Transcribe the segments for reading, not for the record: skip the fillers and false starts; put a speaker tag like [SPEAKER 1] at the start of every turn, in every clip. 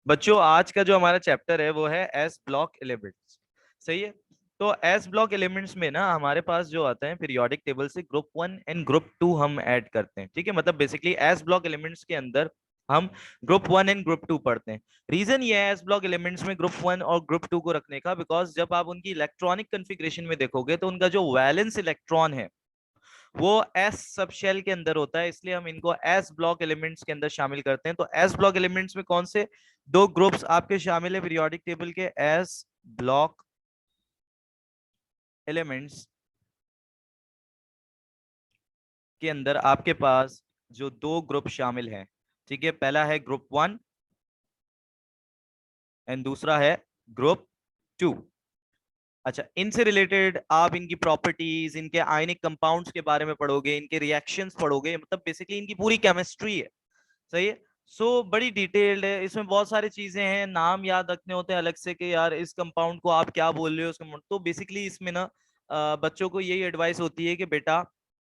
[SPEAKER 1] बच्चों आज का जो हमारा चैप्टर है वो है एस ब्लॉक एलिमेंट्स। सही है। तो एस ब्लॉक एलिमेंट्स में ना हमारे पास जो आता है पीरियोडिक टेबल से ग्रुप 1 एंड ग्रुप 2 हम ऐड करते हैं। ठीक है, मतलब बेसिकली एस ब्लॉक एलिमेंट्स के अंदर हम ग्रुप 1 एंड ग्रुप 2 पढ़ते हैं। रीजन ये है एस ब्लॉक एलिमेंट्स में ग्रुप 1 और ग्रुप 2 को रखने का, बिकॉज जब आप उनकी इलेक्ट्रॉनिक कन्फिग्रेशन में देखोगे तो उनका जो वैलेंस इलेक्ट्रॉन है वो एस सब शेल के अंदर होता है, इसलिए हम इनको एस ब्लॉक एलिमेंट्स के अंदर शामिल करते हैं। तो एस ब्लॉक एलिमेंट्स में कौन से दो ग्रुप्स आपके शामिल है पीरियोडिक टेबल के? एस ब्लॉक एलिमेंट्स के अंदर आपके पास जो दो ग्रुप शामिल हैं, ठीक है, पहला है ग्रुप 1 एंड दूसरा है ग्रुप 2। अच्छा, इनसे रिलेटेड आप इनकी प्रॉपर्टीज, इनके आयनिक कंपाउंड्स के बारे में पढ़ोगे, इनके रिएक्शंस पढ़ोगे, मतलब बेसिकली इनकी पूरी केमिस्ट्री है। सही है। बड़ी डिटेल्ड है, इसमें बहुत सारी चीजें हैं, नाम याद रखने होते हैं अलग से कि यार इस कंपाउंड को आप क्या बोल रहे हो उसका। तो बेसिकली इसमें ना बच्चों को यही एडवाइस होती है कि बेटा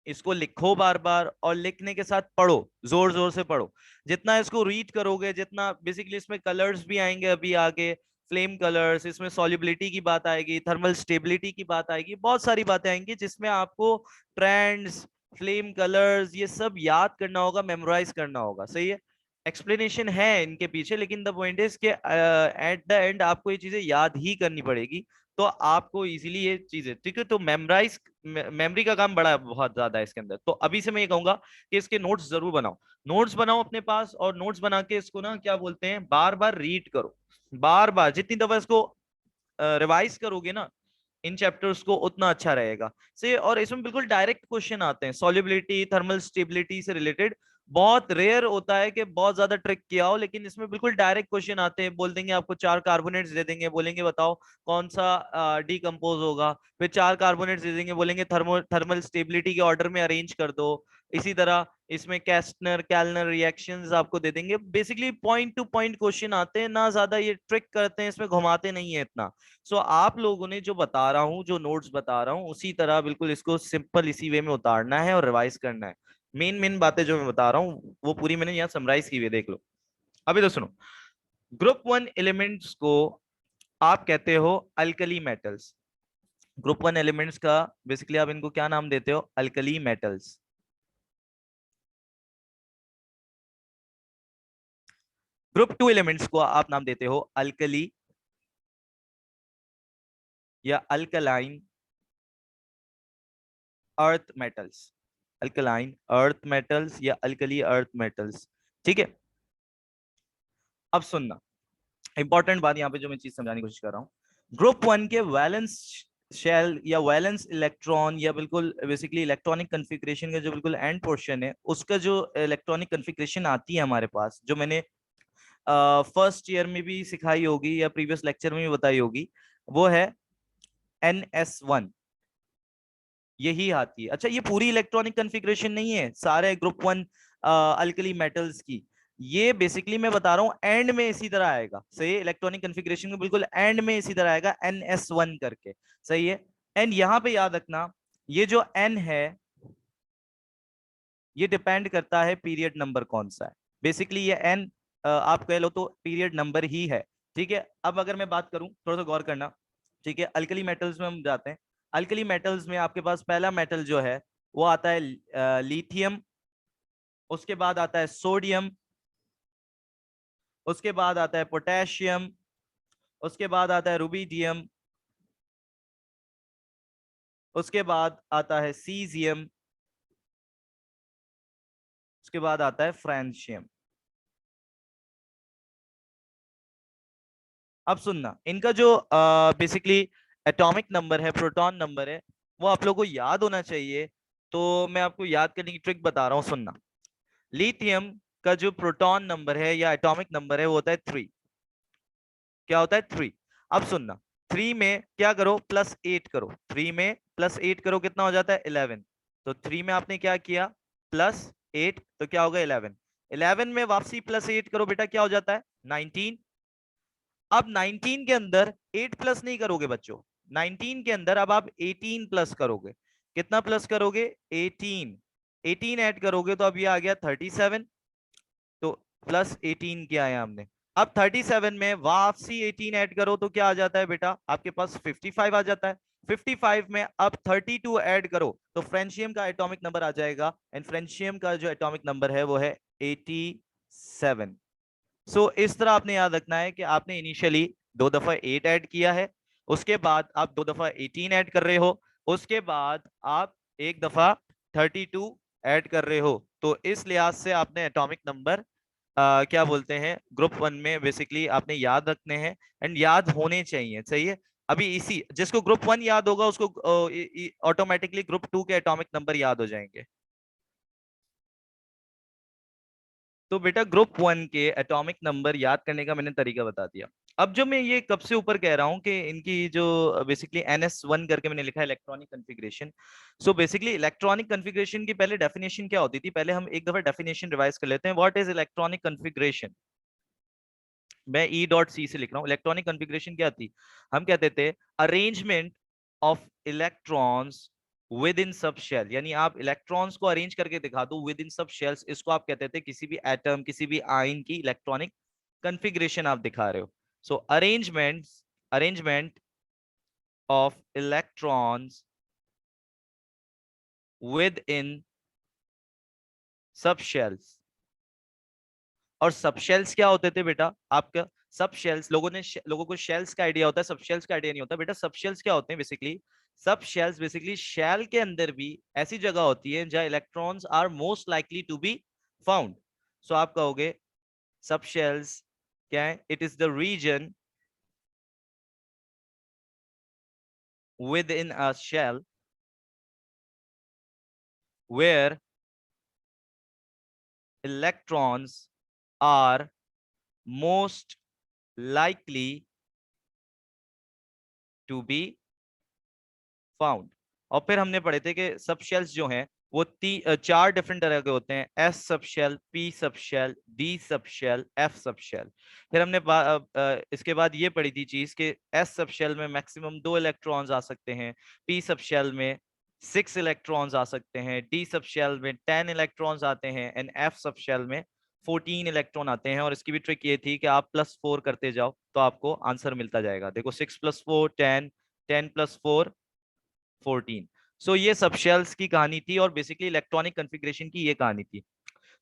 [SPEAKER 1] इसको लिखो बार बार, और लिखने के साथ पढ़ो, जोर जोर से पढ़ो। जितना इसको रीड करोगे, जितना बेसिकली इसमें कलर्स भी आएंगे अभी आगे, फ्लेम कलर्स, इसमें सॉल्युबिलिटी की बात आएगी, थर्मल स्टेबिलिटी की बात आएगी, बहुत सारी बातें आएंगी जिसमें आपको ट्रेंड्स, फ्लेम कलर्स, ये सब याद करना होगा, मेमोराइज करना होगा। सही है। एक्सप्लेनेशन है इनके पीछे, लेकिन द पॉइंट इज के एट द एंड आपको ये चीजें याद ही करनी पड़ेगी, तो आपको इजीली ये चीजें, ठीक है। तो मेमोराइज, मेमोरी का काम बड़ा बहुत ज्यादा है इसके अंदर। तो अभी से मैं ये कहूंगा कि इसके नोट्स जरूर बनाओ, नोट्स बनाओ अपने पास, और नोट्स बना के इसको ना क्या बोलते हैं, बार बार रीड करो। बार बार जितनी दफा इसको रिवाइज करोगे ना इन चैप्टर्स को, उतना अच्छा रहेगा। से और इसमें बिल्कुल डायरेक्ट क्वेश्चन आते हैं, सॉल्युबिलिटी, थर्मल स्टेबिलिटी से रिलेटेड। बहुत रेयर होता है कि बहुत ज्यादा ट्रिक किया हो, लेकिन इसमें बिल्कुल डायरेक्ट क्वेश्चन आते हैं। बोल देंगे आपको चार कार्बोनेट्स दे देंगे, बोलेंगे बताओ कौन सा डीकंपोज होगा। फिर चार कार्बोनेट्स दे देंगे, बोलेंगे थर्मल स्टेबिलिटी के ऑर्डर में अरेंज कर दो। इसी तरह इसमें कैस्टनर कैलनर रिएक्शंस आपको दे देंगे। Basically point two point question आते हैं, ना ज्यादा ये ट्रिक करते हैं, इसमें घुमाते नहीं है इतना। आप लोगों ने जो बता रहा हूँ, जो नोट्स बता रहा हूँ, उसी तरह बिल्कुल इसको सिंपल इसी वे में उतारना है और रिवाइज करना है। मेन मेन बातें जो मैं बता रहा हूँ वो पूरी मैंने यहाँ समराइज की हुई है, देख लो। अभी तो सुनो, ग्रुप 1 एलिमेंट्स को आप कहते हो अल्कली मेटल्स। ग्रुप 1 एलिमेंट्स का बेसिकली आप इनको क्या नाम देते हो? Alkali metals. ग्रुप 2 एलिमेंट्स को आप नाम देते हो अल्कली या alkaline earth metals. Alkaline earth metals या अल्कली अर्थ मेटल्स। ठीक है। अब सुनना, इंपॉर्टेंट बात यहाँ पे जो मैं चीज समझाने की कोशिश कर रहा हूँ। ग्रुप 1 के वैलेंस शेल या वैलेंस इलेक्ट्रॉन, या बिल्कुल बेसिकली इलेक्ट्रॉनिक कन्फिग्रेशन का जो बिल्कुल एंड पोर्शन है, उसका जो इलेक्ट्रॉनिक कन्फिग्रेशन आती है हमारे पास, जो मैंने फर्स्ट ईयर में भी सिखाई होगी या प्रीवियस लेक्चर में भी बताई होगी, वो है NS1। यही आती है। अच्छा, ये पूरी इलेक्ट्रॉनिक कन्फिग्रेशन नहीं है सारे ग्रुप 1 अल्कली मेटल्स की। ये बेसिकली मैं बता रहा हूँ एंड में इसी तरह आएगा। सही है। इलेक्ट्रॉनिक कन्फिग्रेशन में बिल्कुल एंड में इसी तरह आएगा, NS1 करके। सही है। एंड यहां पे याद रखना, ये जो N है ये डिपेंड करता है पीरियड नंबर कौन सा है। बेसिकली ये N आप कह लो तो पीरियड नंबर ही है। ठीक है। अब अगर मैं बात करूं, थोड़ा सा गौर करना। ठीक है, अल्कली मेटल्स में हम जाते हैं। अल्कली मेटल्स में आपके पास पहला मेटल जो है वो आता है लिथियम, उसके बाद आता है सोडियम, उसके बाद आता है पोटेशियम, उसके बाद आता है रुबिडियम, उसके बाद आता है सीजियम, उसके बाद आता है फ्रांशियम। अब सुनना, इनका जो बेसिकली एटॉमिक नंबर है, प्रोटॉन नंबर है, वो आप लोगों को याद होना चाहिए। तो मैं आपको याद करने की ट्रिक बता रहा हूँ, सुनना। लिथियम का जो प्रोटॉन नंबर है या एटॉमिक नंबर है वो होता है 3। क्या होता है? 3। अब सुनना, 3 में क्या करो? +8 करो। 3 में +8 करो, कितना हो जाता है? 11। तो 3 में आपने क्या किया? +8, तो क्या होगा? 11। 11 में वापसी +8 करो बेटा, क्या हो जाता है? 19। अब 19 के अंदर 8 प्लस नहीं करोगे बच्चों, 19 के अंदर अब आप 18 प्लस करोगे। कितना प्लस करोगे? 18। 18 ऐड करोगे तो अब ये आ गया 37। तो +18 किया है हमने। अब 37 में वापसी 18 ऐड करो तो क्या आ जाता है बेटा, आपके पास 55 आ जाता है। 55 में अब 32 ऐड करो तो फ्रेंशियम का एटॉमिक नंबर आ जाएगा, एंड फ्रेंशियम का जो एटॉमिक नंबर है वो है 87। सो इस तरह आपने याद रखना है कि आपने इनिशियली 2 दफा 8 ऐड किया है, उसके बाद आप 2 दफा 18 ऐड कर रहे हो, उसके बाद आप 1 दफा 32 ऐड कर रहे हो। तो इस लिहाज से आपने एटॉमिक नंबर क्या बोलते हैं ग्रुप वन में बेसिकली आपने याद रखने हैं, एंड याद होने चाहिए, सही है। अभी इसी जिसको ग्रुप वन याद होगा उसको ऑटोमेटिकली ग्रुप टू के एटॉमिक नंबर याद हो जाएंगे। तो बेटा ग्रुप वन के एटॉमिक नंबर याद करने का मैंने तरीका बता दिया। अब जो मैं ये कब से ऊपर कह रहा हूं कि इनकी जो बेसिकली NS1 करके मैंने लिखा है electronic configuration. So basically electronic configuration की पहले डेफिनेशन क्या होती थी, पहले हम एक दफा डेफिनेशन रिवाइज कर लेते हैं। What is electronic configuration? मैं E.C से लिख रहा हूँ। इलेक्ट्रॉनिक कन्फिग्रेशन क्या थी? हम कहते थे arrangement of electrons within sub shell, यानी आप इलेक्ट्रॉन्स को अरेंज करके दिखा दो विद इन सब शेल्स, इसको आप कहते थे किसी भी एटम किसी भी आयन की इलेक्ट्रॉनिक कन्फिग्रेशन आप दिखा रहे हो। So arrangement of electrons within sub shells. और सब शेल्स क्या होते थे बेटा आपका? सब शेल्स लोगों को शेल्स का आइडिया होता है, सब शेल्स का आइडिया नहीं होता बेटा। सब शेल्स क्या होते हैं बेसिकली? सब शेल्स बेसिकली शेल के अंदर भी ऐसी जगह होती है जहां electrons are most likely to be found. So आप कहोगे सब शेल्स क्या है? It is the region within a shell where electrons are most likely to be found. और फिर हमने पढ़े थे कि सब शेल्स जो हैं वो 4 डिफरेंट तरह के होते हैं, s sub shell, p sub shell, d sub shell, f sub shell. फिर हमने इसके बाद ये पढ़ी थी चीज कि एस सब शेल में मैक्सिमम 2 इलेक्ट्रॉन्स आ सकते हैं, पी सब शेल में 6 इलेक्ट्रॉन्स आ सकते हैं, डी सब शेल में 10 इलेक्ट्रॉन्स आते हैं, एंड एफ सब शेल में 14 इलेक्ट्रॉन आते हैं। और इसकी भी ट्रिक ये थी कि आप +4 करते जाओ तो आपको आंसर मिलता जाएगा। देखो 6 + 4 10, 10 + 4 14। सो ये सब शेल्स की कहानी थी और बेसिकली इलेक्ट्रॉनिक कन्फिग्रेशन की ये कहानी थी।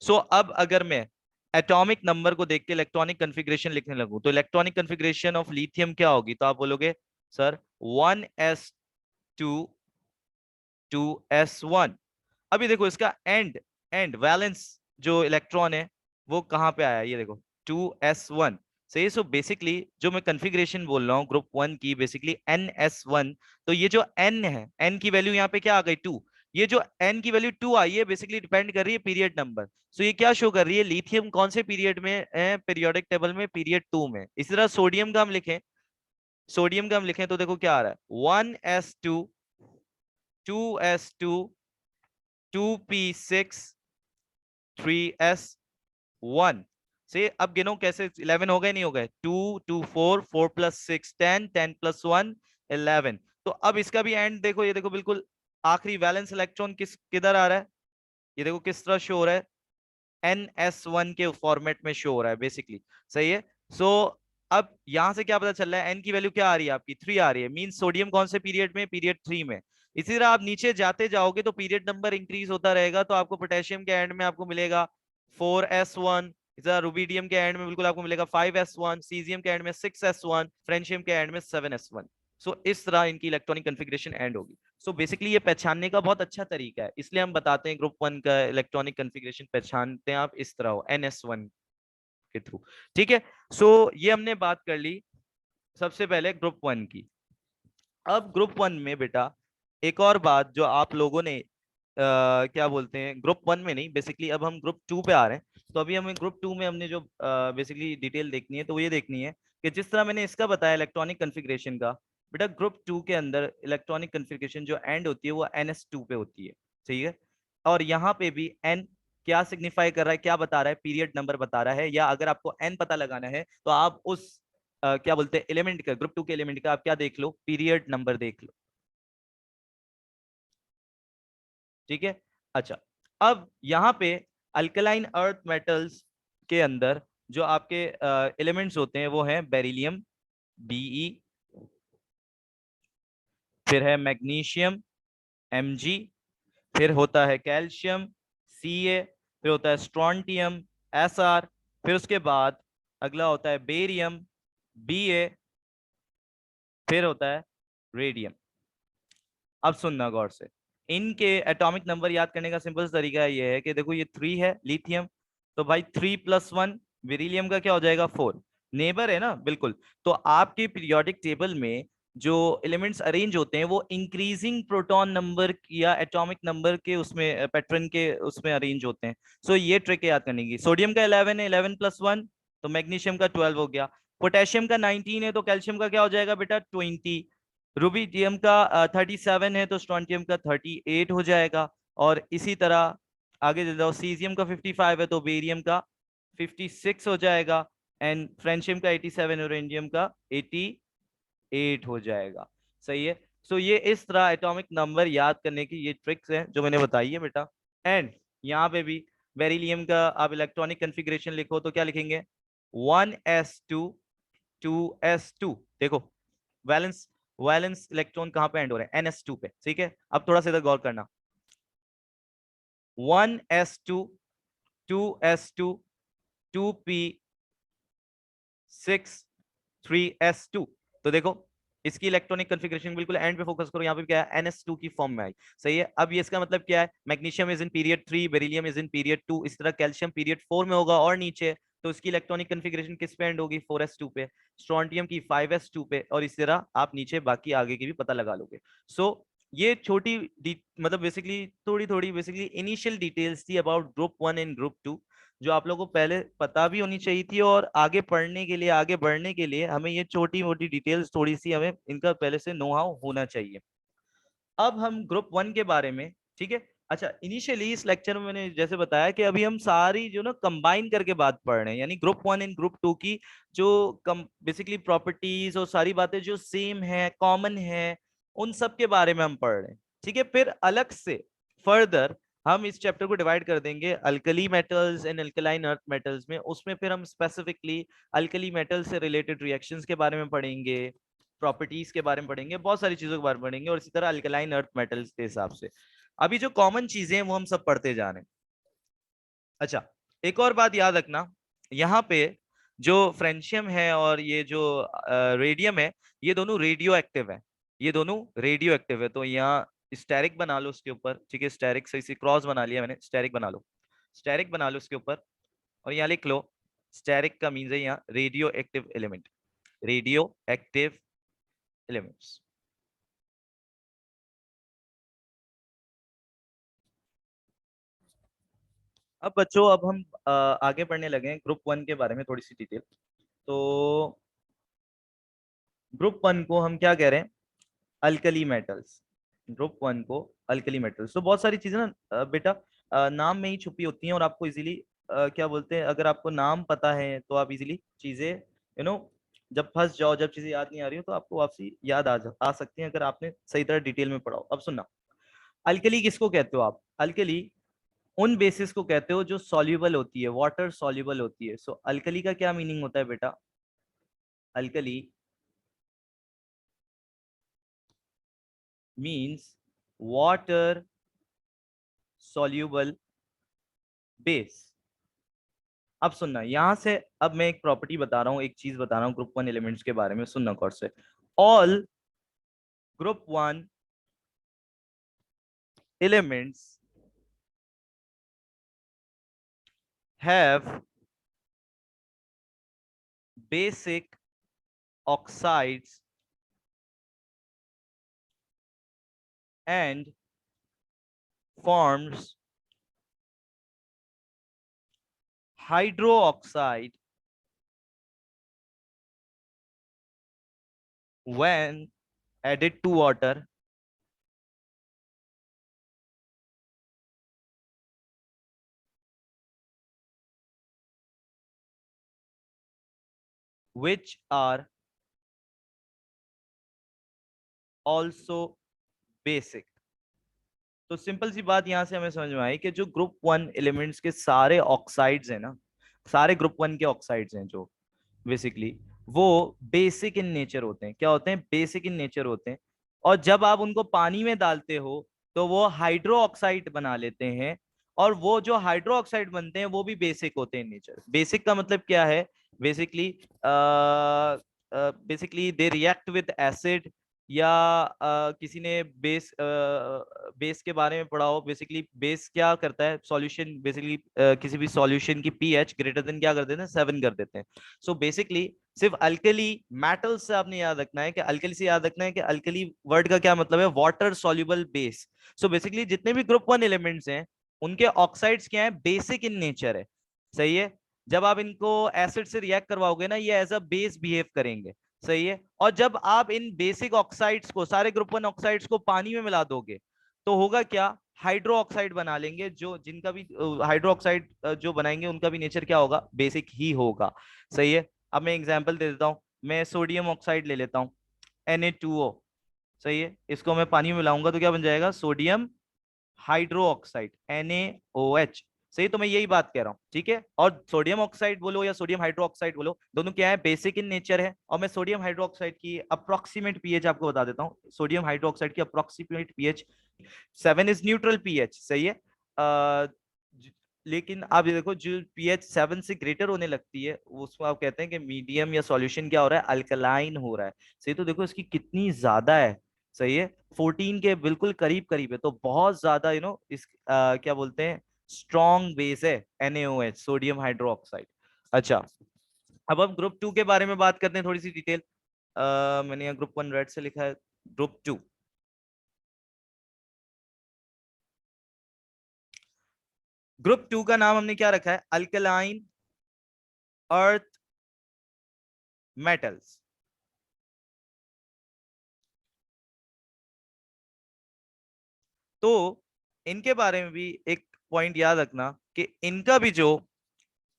[SPEAKER 1] सो अब अगर मैं एटॉमिक नंबर को देख के इलेक्ट्रॉनिक कन्फिग्रेशन लिखने लगूं तो इलेक्ट्रॉनिक कन्फिग्रेशन ऑफ लिथियम क्या होगी? तो आप बोलोगे सर 1s2 2s1। अभी देखो इसका एंड वैलेंस जो इलेक्ट्रॉन है वो कहां पे आया, ये देखो 2s1। सही है। सो बेसिकली जो मैं कन्फिग्रेशन बोल रहा हूँ ग्रुप वन की बेसिकली NS1। तो ये जो n है, n की वैल्यू यहाँ पे क्या आ गई 2। ये जो n की वैल्यू 2 आई है बेसिकली डिपेंड कर रही है पीरियड नंबर। सो ये क्या शो कर रही है? लिथियम कौन से पीरियड में है? पीरियोडिक टेबल में पीरियड 2 में। इसी तरह सोडियम का हम लिखें तो देखो क्या आ रहा है 1s2 2s2 2p6 3s1। से अब गिनो कैसे, 11 हो गए नहीं हो गए? 2 2 4 4 + 6 10 10 + 1 11। तो अब इसका भी एंड देखो, ये देखो बिल्कुल आखिरी वैलेंस इलेक्ट्रॉन किधर आ रहा है? ये देखो किस तरह शो हो रहा है? NS1 के फॉर्मेट में शो हो रहा है बेसिकली। सही है। सो अब यहां से क्या पता चल रहा है? n की वैल्यू क्या आ रही है आपकी? 3 आ रही है। मीन सोडियम कौन से पीरियड में? पीरियड 3 में। इसी तरह आप नीचे जाते जाओगे तो पीरियड नंबर इंक्रीज होता रहेगा, तो आपको पोटेशियम के एंड में आपको मिलेगा 4s1। रुबीडियम के एंड में बिल्कुल आपको मिलेगा 5s1, सीजियम के एंड में 6s1, फ्रेंशियम के एंड में 7s1। सो इस तरह इनकी इलेक्ट्रॉनिक कन्फिग्रेशन एंड होगी। सो बेसिकली ये पहचानने का बहुत अच्छा तरीका है, इसलिए हम बताते हैं ग्रुप वन का इलेक्ट्रॉनिक कन्फिग्रेशन पहचानते हैं आप इस तरह हो NS1 के थ्रू। ठीक है। सो ये हमने बात कर ली सबसे पहले ग्रुप वन की। अब ग्रुप वन में बेटा एक और बात जो आप लोगों ने क्या बोलते हैं ग्रुप वन में नहीं, बेसिकली अब हम ग्रुप टू पे आ रहे हैं। तो अभी हमें ग्रुप टू में हमने जो बेसिकली डिटेल देखनी है तो वो ये देखनी है कि जिस तरह मैंने इसका बताया इलेक्ट्रॉनिक कन्फिग्रेशन का, बेटा ग्रुप टू के अंदर इलेक्ट्रॉनिक कन्फिग्रेशन जो एंड होती है वो NS2 पे होती है। सही है। और यहाँ पे भी n क्या सिग्निफाई कर रहा है, क्या बता रहा है? पीरियड नंबर बता रहा है। या अगर आपको n पता लगाना है तो आप उस क्या बोलते हैं एलिमेंट का, ग्रुप टू के एलिमेंट का आप क्या देख लो? पीरियड नंबर देख लो। ठीक है। अच्छा, अब यहाँ पे अल्कलाइन अर्थ मेटल्स के अंदर जो आपके एलिमेंट्स होते हैं वो हैं बेरिलियम Be, फिर है मैग्नीशियम Mg, फिर होता है कैल्शियम Ca, फिर होता है स्ट्रोंटियम Sr, फिर उसके बाद अगला होता है बेरियम Ba, फिर होता है रेडियम। अब सुनना गौर से, इनके एटॉमिक नंबर याद करने का सिंपल तरीका ये है कि देखो ये 3 है लिथियम, तो भाई 3+1 बेरिलियम का क्या हो जाएगा 4, नेबर है ना बिल्कुल। तो आपके पीरियोडिक टेबल में जो एलिमेंट्स अरेंज होते हैं वो इंक्रीजिंग प्रोटॉन नंबर या एटॉमिक नंबर के उसमें पैटर्न के उसमें अरेंज होते हैं। सो ये ट्रिक याद करने की, सोडियम का 11 है, 11+1 तो मैग्नीशियम का 12 हो गया, पोटेशियम का 19 है तो कैल्शियम का क्या हो जाएगा बेटा 20, रुबिडियम का 37 है तो स्ट्रोंटियम का 38 हो जाएगा, और इसी तरह आगे चल जाओ, सीजियम का 55 है तो बेरियम का 56 हो जाएगा, एंड फ्रेंशियम का 87 और इंडियम का 88 हो जाएगा। सही है। सो ये इस तरह एटॉमिक नंबर याद करने की ये ट्रिक्स हैं जो मैंने बताई है बेटा। एंड यहाँ पे भी बेरिलियम का आप इलेक्ट्रॉनिक कन्फिग्रेशन लिखो तो क्या लिखेंगे 1s2 2s2। देखो वैलेंस वैलेंस इलेक्ट्रॉन कहां पे एंड हो रहे हैं ns2 पे, ठीक है। अब थोड़ा सा इधर गौर करना, 1s2 2s2 2p6 3s2। तो देखो इसकी इलेक्ट्रॉनिक कन्फिग्रेशन बिल्कुल एंड पे फोकस करो, यहाँ पे क्या है ns2 की फॉर्म में आई। सही है। अब ये इसका मतलब क्या है, magnesium is in period 3, beryllium is in period 2, इस तरह कैल्शियम पीरियड 4 में होगा और नीचे, तो इसकी इलेक्ट्रॉनिक कन्फिग्रेशन किस पे एंड होगी 4s2 पे, स्ट्रोंटियम की 5s2 पे, और इस तरह आप नीचे बाकी आगे की भी पता लगा लोगे। सो ये छोटी मतलब बेसिकली थोड़ी थोड़ी बेसिकली इनिशियल डिटेल्स थी अबाउट ग्रुप 1 एंड ग्रुप 2, जो आप लोगों को पहले पता भी होनी चाहिए थी, और आगे पढ़ने के लिए आगे बढ़ने के लिए हमें ये छोटी मोटी डिटेल्स थोड़ी सी हमें इनका पहले से नो हाउ होना चाहिए। अब हम ग्रुप 1 के बारे में, ठीक है। अच्छा इनिशियली इस लेक्चर में मैंने जैसे बताया कि अभी हम सारी जो ना कंबाइन करके बात पढ़ रहे हैं, यानी ग्रुप 1 एंड ग्रुप 2 की जो बेसिकली प्रॉपर्टीज और सारी बातें जो सेम है कॉमन है उन सब के बारे में हम पढ़ रहे हैं, ठीक है। फिर अलग से फर्दर हम इस चैप्टर को डिवाइड कर देंगे alkali metals and alkaline earth metals में, उसमें फिर हम स्पेसिफिकली अल्कली मेटल से रिलेटेड रिएक्शंस के बारे में पढ़ेंगे, प्रॉपर्टीज के बारे में पढ़ेंगे, बहुत सारी चीजों के बारे में पढ़ेंगे, और इसी तरह अल्कलाइन अर्थ मेटल्स के हिसाब से अभी जो कॉमन चीजें हैं वो हम सब पढ़ते जा रहे हैं। अच्छा एक और बात याद रखना, यहाँ पे जो फ्रेंशियम है और ये जो रेडियम है ये दोनों रेडियो एक्टिव है, ये दोनों रेडियो एक्टिव है। तो यहाँ स्टेरिक बना लो उसके ऊपर, ठीक है, स्टेरिक से इसी क्रॉस बना लिया मैंने, स्टेरिक बना लो, स्टेरिक बना लो उसके ऊपर, और यहाँ लिख लो स्टेरिक का मीन्स है यहाँ radio active element, radio active elements. अब बच्चों अब हम आगे बढ़ने लगे हैं ग्रुप 1 के बारे में थोड़ी सी डिटेल। तो ग्रुप 1 को हम क्या कह रहे हैं, अल्कली मेटल्स। ग्रुप 1 को अल्कली मेटल्स, तो बहुत सारी चीजें ना बेटा नाम में ही छुपी होती हैं, और आपको इजीली क्या बोलते हैं, अगर आपको नाम पता है तो आप इजीली चीजें जब फंस जाओ, जब चीजें याद नहीं आ रही हो तो आपको वापसी याद आ सकती हैं अगर आपने सही तरह डिटेल में पढ़ा हो। अब सुनना, अल्कली किसको कहते हो आप, अल्कली उन बेसिस को कहते हो जो सॉल्युबल होती है, वाटर सॉल्युबल होती है। सो अल्कली का क्या मीनिंग होता है बेटा, alkali means water soluble base. अब सुनना यहां से, अब मैं एक प्रॉपर्टी बता रहा हूं, एक चीज बता रहा हूं ग्रुप 1 एलिमेंट्स के बारे में, सुनना गौर से। All group 1 elements have basic oxides and forms hydroxide when added to water, which are also basic। तो सिंपल सी बात यहां से हमें समझ में आई कि जो ग्रुप 1 एलिमेंट्स के सारे ऑक्साइड्स है ना, सारे ग्रुप वन के ऑक्साइड्स हैं जो बेसिकली वो बेसिक इन नेचर होते हैं। क्या होते हैं? बेसिक इन नेचर होते हैं। और जब आप उनको पानी में डालते हो तो वो हाइड्रो ऑक्साइड बना लेते हैं। और वो जो हाइड्रो ऑक्साइड बनते हैं वो भी बेसिक होते हैं नेचर। बेसिक का मतलब क्या है? Basically basically they react with acid, या किसी ने बेस बेस के बारे में पढ़ा हो। बेसिकली बेस क्या करता है? सॉल्यूशन बेसिकली किसी भी सॉल्यूशन की पीएच ग्रेटर देन क्या कर देते हैं? 7 कर देते हैं। सो बेसिकली सिर्फ अल्कली मेटल्स से आपने याद रखना है कि अल्कली से याद रखना है कि अल्कली वर्ड का क्या मतलब है? Water soluble base. So basically जितने भी ग्रुप वन एलिमेंट्स हैं उनके ऑक्साइड्स क्या है? बेसिक इन नेचर है। सही है। जब आप इनको एसिड से रिएक्ट करवाओगे ना, ये एज अ बेस बिहेव करेंगे। सही है। और जब आप इन बेसिक ऑक्साइड्स को, सारे ग्रुप वन ऑक्साइड्स को पानी में मिला दोगे तो होगा क्या? हाइड्रो ऑक्साइड बना लेंगे। जो जिनका भी हाइड्रो ऑक्साइड जो बनाएंगे उनका भी नेचर क्या होगा? बेसिक ही होगा। सही है। अब मैं एग्जांपल दे देता हूं। मैं सोडियम ऑक्साइड ले लेता हूं, Na2O। सही है। इसको मैं पानी में मिलाऊंगा तो क्या बन जाएगा? Sodium hydro oxide, NaOH। सही। तो मैं यही बात कह रहा हूं। ठीक है। और सोडियम ऑक्साइड बोलो या सोडियम हाइड्रो ऑक्साइड बोलो, दोनों क्या है? बेसिक इन नेचर है। और मैं सोडियम हाइड्रो ऑक्साइड की अप्रोक्सीमेट पीएच आपको बता देता हूं। सोडियम हाइड्रो ऑक्साइड की approximate pH 7 is neutral pH. सही है। लेकिन आप ये देखो, जो पीएच 7 से ग्रेटर होने लगती है उसको आप कहते हैं कि मीडियम या सॉल्यूशन क्या हो रहा है? अल्कलाइन हो रहा है। सही। तो देखो इसकी कितनी ज्यादा है। सही है। 14 के बिल्कुल करीब करीब है। तो बहुत ज्यादा इस क्या बोलते हैं? स्ट्रॉन्ग बेस है NaOH, सोडियम हाइड्रो ऑक्साइड। अच्छा, अब हम ग्रुप टू के बारे में बात करते हैं थोड़ी सी डिटेल। मैंने यहाँ ग्रुप वन रेड से लिखा है। ग्रुप टू, ग्रुप टू का नाम हमने क्या रखा है? Alkaline earth metals. तो इनके बारे में भी एक पॉइंट याद रखना कि इनका भी जो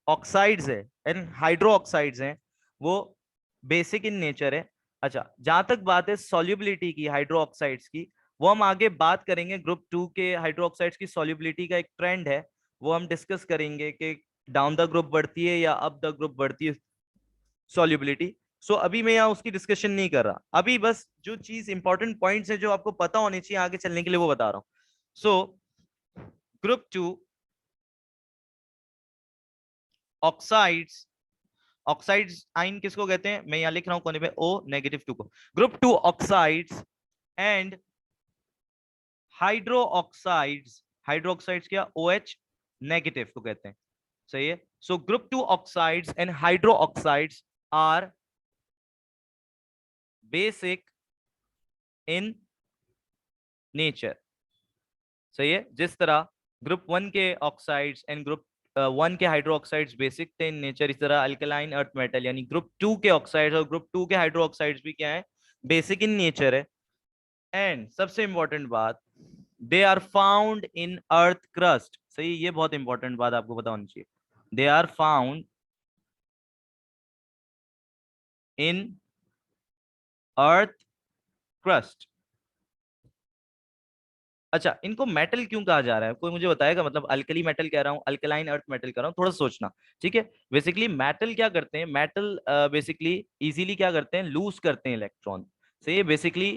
[SPEAKER 1] ऑक्साइड्स है एंड हाइड्रो ऑक्साइड्स हैं वो बेसिक इन नेचर है। अच्छा, जहां तक बात है सॉल्युबिलिटी की हाइड्रो ऑक्साइड्स की, वो हम आगे बात करेंगे। ग्रुप टू के हाइड्रो ऑक्साइड्स की सॉल्युबिलिटी का एक ट्रेंड है, वो हम डिस्कस करेंगे कि डाउन द ग्रुप बढ़ती है या अप द ग्रुप बढ़ती है सॉल्युबिलिटी। सो अभी मैं यहाँ उसकी डिस्कशन नहीं कर रहा। अभी बस जो चीज इंपॉर्टेंट पॉइंट्स है जो आपको पता होनी चाहिए आगे चलने के लिए वो बता रहा हूँ। So group two oxides, oxides ion किसको कहते हैं? मैं यहां लिख रहा हूं कोने पे O-2 को। Group two oxides and hydro oxides, hydro oxides क्या? OH नेगेटिव को कहते हैं। सही है। So group two oxides and hydro oxides are basic in nature. सही है। जिस तरह ग्रुप वन के ऑक्साइड्स एंड ग्रुप वन के हाइड्रो ऑक्साइड्स बेसिक थे इन नेचर, इस तरह अल्कलाइन अर्थ मेटल यानी ग्रुप टू के ऑक्साइड्स और ग्रुप टू के हाइड्रो ऑक्साइड्स भी क्या है? बेसिक इन नेचर है। एंड सबसे इंपॉर्टेंट बात, they are found in earth crust. सही। ये बहुत इंपॉर्टेंट बात आपको पता होनी चाहिए। They are found in earth crust. अच्छा, इनको मेटल क्यों कहा जा रहा है? कोई मुझे बताएगा? मतलब अल्कली मेटल कह रहा हूँ, अल्कलाइन अर्थ मेटल कह रहा हूँ, थोड़ा सोचना। ठीक है। बेसिकली मेटल क्या करते हैं? मेटल बेसिकली इजीली क्या करते हैं? लूज करते हैं इलेक्ट्रॉन। सही है। बेसिकली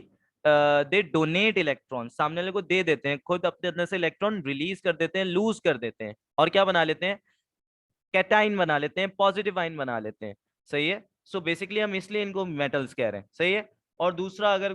[SPEAKER 1] दे डोनेट इलेक्ट्रॉन, सामने वाले को दे देते हैं, खुद अपने अंदर से इलेक्ट्रॉन रिलीज कर देते हैं, लूज कर देते हैं, और क्या बना लेते हैं? कैटाइन बना लेते हैं, पॉजिटिव आइन बना लेते हैं। सही है। सो बेसिकली हम इसलिए इनको मेटल्स कह रहे हैं। सही है। और दूसरा, अगर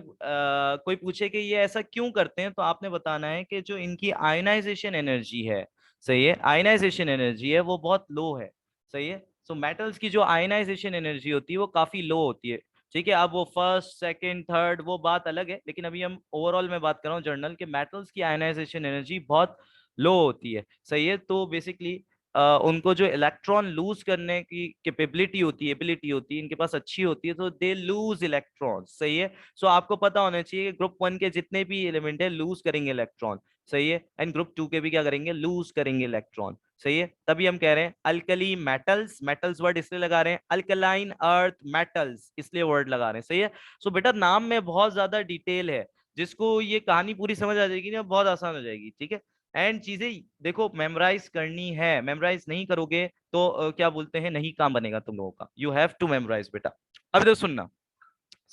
[SPEAKER 1] कोई पूछे कि ये ऐसा क्यों करते हैं तो आपने बताना है कि जो इनकी आयनाइजेशन एनर्जी है, सही है, आयनाइजेशन एनर्जी है वो बहुत लो है। सही है। सो मेटल्स की जो आयनाइजेशन एनर्जी होती है वो काफी लो होती है। ठीक है। अब वो फर्स्ट सेकंड थर्ड वो बात अलग है, लेकिन अभी हम ओवरऑल में बात कर रहा हूँ जर्नल के, मेटल्स की आयनाइजेशन एनर्जी बहुत लो होती है। सही है। तो बेसिकली उनको जो इलेक्ट्रॉन लूज करने की कैपेबिलिटी होती है, एबिलिटी होती है, इनके पास अच्छी होती है, तो दे लूज इलेक्ट्रॉन। सही है। सो आपको पता होना चाहिए कि ग्रुप वन के जितने भी एलिमेंट है लूज करेंगे इलेक्ट्रॉन। सही है। एंड ग्रुप टू के भी क्या करेंगे? लूज करेंगे इलेक्ट्रॉन। सही है। तभी हम कह रहे हैं अल्कली मेटल्स, मेटल्स वर्ड इसलिए लगा रहे हैं, अल्कलाइन अर्थ मेटल्स इसलिए वर्ड लगा रहे हैं। सही है। सो बेटा नाम में बहुत ज्यादा डिटेल है, जिसको ये कहानी पूरी समझ आ जाएगी ना बहुत आसान हो जाएगी। ठीक है। एंड चीजें देखो मेमोराइज करनी है, मेमोराइज नहीं करोगे तो क्या बोलते हैं, नहीं काम बनेगा तुम लोगों का। यू हैव टू मेमोराइज बेटा। अब देखो सुनना,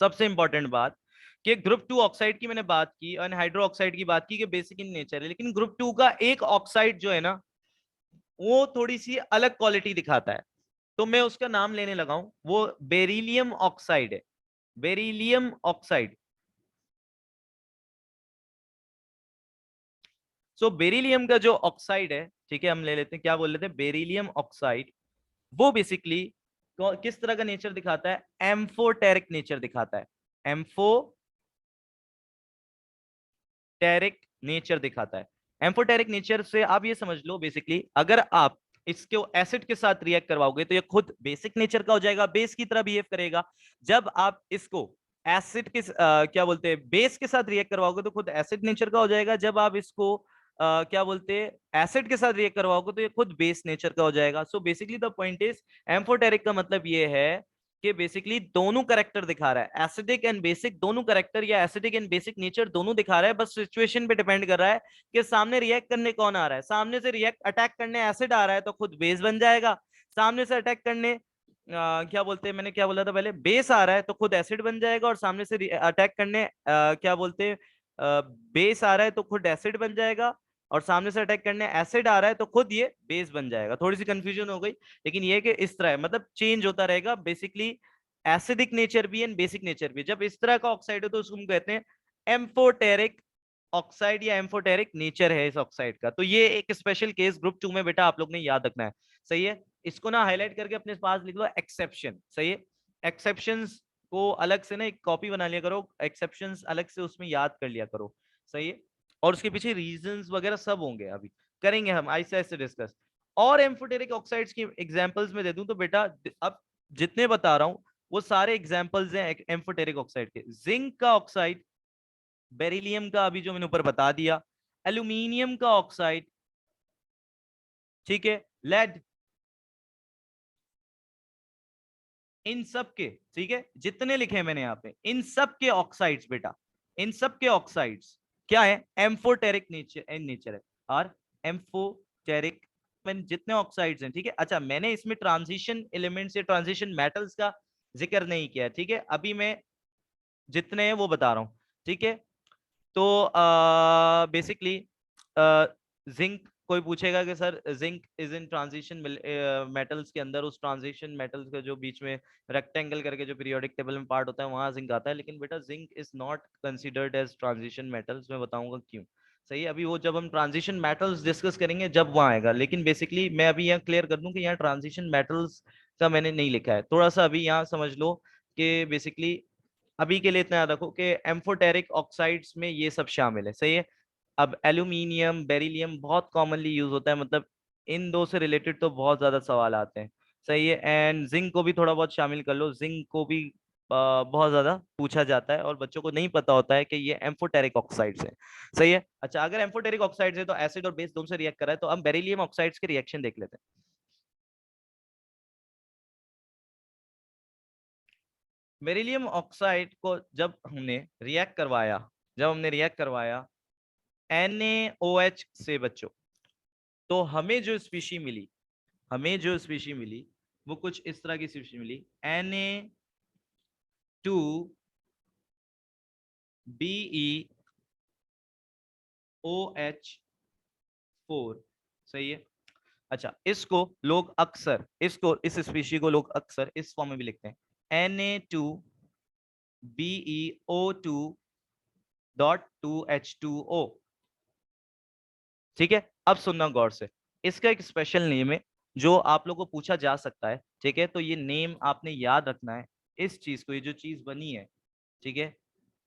[SPEAKER 1] सबसे इंपॉर्टेंट बात कि ग्रुप टू ऑक्साइड की मैंने बात की, अनहाइड्रो ऑक्साइड की बात की कि बेसिक इन नेचर है, लेकिन ग्रुप टू का एक ऑक्साइड जो है ना वो थोड़ी सी अलग क्वालिटी दिखाता है, तो मैं उसका नाम लेने लगा हूं, वो बेरिलियम ऑक्साइड है। Beryllium oxide. सो बेरिलियम का जो ऑक्साइड है, ठीक है, हम ले लेते हैं, क्या बोल लेते हैं, बेरिलियम ऑक्साइड। वो बेसिकली किस तरह का नेचर दिखाता है, एम्फोटेरिक नेचर दिखाता है। एम्फोटेरिक नेचर दिखाता है। एम्फोटेरिक नेचर से आप ये समझ लो बेसिकली अगर आप इसको एसिड के साथ रिएक्ट करवाओगे तो ये खुद बेसिक नेचर का हो जाएगा, बेस की तरह बिहेव करेगा। जब आप इसको एसिड के क्या बोलते हैं, बेस के साथ रिएक्ट करवाओगे तो खुद एसिड नेचर का हो जाएगा। जब आप इसको क्या बोलते हैं एसिड के साथ रिएक्ट करवाओगे तो ये खुद बेस नेचर का हो जाएगा। So basically the point is, amphoteric का मतलब ये है कि बेसिकली दोनों करेक्टर दिखा रहा है, एसिडिक एंड बेसिक दोनों करेक्टर या एसिडिक एंड बेसिक नेचर दोनों दिखा रहा है। बस सिचुएशन पे डिपेंड कर रहा है कि सामने रिएक्ट करने कौन आ रहा है। सामने से रिएक्ट अटैक करने एसिड आ रहा है तो खुद बेस बन जाएगा। सामने से अटैक करने क्या बोलते हैं, मैंने क्या बोला था पहले, बेस आ रहा है तो खुद एसिड बन जाएगा। और सामने से अटैक करने क्या बोलते हैं, बेस आ रहा है तो खुद एसिड बन जाएगा। और सामने से अटैक करने एसिड आ रहा है तो खुद ये बेस बन जाएगा। थोड़ी सी कंफ्यूजन हो गई, लेकिन ये कि इस तरह है, मतलब चेंज होता रहेगा बेसिकली। एसिडिक नेचर भी एंड बेसिक नेचर भी, जब इस तरह का ऑक्साइड हो तो उसको हम कहते हैं एम्फोटेरिक ऑक्साइड या एम्फोटेरिक नेचर है इस ऑक्साइड का। तो ये एक स्पेशल केस ग्रुप टू में बेटा आप लोग ने याद रखना है। सही है, इसको ना हाईलाइट करके अपने पास लिख लो, एक्सेप्शन। सही है, एक्सेप्शंस को अलग से ना एक कॉपी बना लिया करो, एक्सेप्शंस अलग से उसमें याद कर लिया करो। सही है, और उसके पीछे रीजंस वगैरह सब होंगे, अभी करेंगे हम ऐसे ऐसे डिस्कस। और एम्फोटेरिक ऑक्साइड्स की एग्जांपल्स में दे दूं तो बेटा अब जितने बता रहा हूं वो सारे एग्जांपल्स हैं एम्फोटेरिक ऑक्साइड के। जिंक का ऑक्साइड, बेरिलियम का अभी जो मैंने ऊपर बता दिया, एल्यूमिनियम का ऑक्साइड, ठीक है, लेड, इन सब के, ठीक है, जितने लिखे हैं मैंने यहाँ पे, इन सब के ऑक्साइड्स बेटा, इन सब के ऑक्साइड्स क्या है, एम्फोटेरिक नेचर नेचर है। और एम्फोटेरिक में जितने ऑक्साइड्स हैं, ठीक है। अच्छा, मैंने इसमें ट्रांजिशन एलिमेंट्स या ट्रांजिशन मेटल्स का जिक्र नहीं किया, ठीक है, अभी मैं जितने हैं वो बता रहा हूँ, ठीक है। तो बेसिकली जिंक, कोई पूछेगा कि sir zinc is in transition metals के अंदर, उस ट्रांजिशन मेटल्स के जो बीच में रेक्टेंगल करके जो पीरियोडिक टेबल में पार्ट होता है वहां जिंक आता है, लेकिन बेटा zinc is not considered as transition metals. मैं बताऊंगा क्यों। सही है, अभी वो जब हम ट्रांजिशन मेटल्स डिस्कस करेंगे जब वहां आएगा, लेकिन बेसिकली मैं अभी यहाँ क्लियर कर दूं कि यहाँ ट्रांजिशन मेटल्स का मैंने नहीं लिखा है। थोड़ा सा अभी यहाँ समझ लो कि बेसिकली अभी के लिए इतना याद रखो कि एम्फोटेरिक ऑक्साइड्स में ये सब शामिल है। सही है, अब एल्यूमिनियम, बेरिलियम बहुत कॉमनली यूज होता है, मतलब इन दो से रिलेटेड तो बहुत ज्यादा सवाल आते हैं। सही है, एंड जिंक को भी थोड़ा बहुत शामिल कर लो, जिंक को भी बहुत ज्यादा पूछा जाता है और बच्चों को नहीं पता होता है कि ये एम्फोटेरिक ऑक्साइड्स है। सही है, अच्छा, अगर एम्फोटेरिक ऑक्साइड्स है तो एसिड और बेस दोनों से रिएक्ट कर रहा है, तो हम बेरिलियम ऑक्साइड्स के रिएक्शन देख लेते हैं। बेरिलियम ऑक्साइड को जब हमने रिएक्ट करवाया NaOH से बच्चों, तो हमें जो स्पीशी मिली वो कुछ इस तरह की स्पीशी मिली, Na2BeOH4। सही है, अच्छा, इस स्पीशी को लोग अक्सर इस फॉर्म में भी लिखते हैं, Na2BeO2.2H2O। ठीक है, अब सुनना गौर से, इसका एक स्पेशल नेम है जो आप लोगों को पूछा जा सकता है, ठीक है। तो ये नेम आपने याद रखना है, इस चीज को, ये जो चीज बनी है, ठीक है,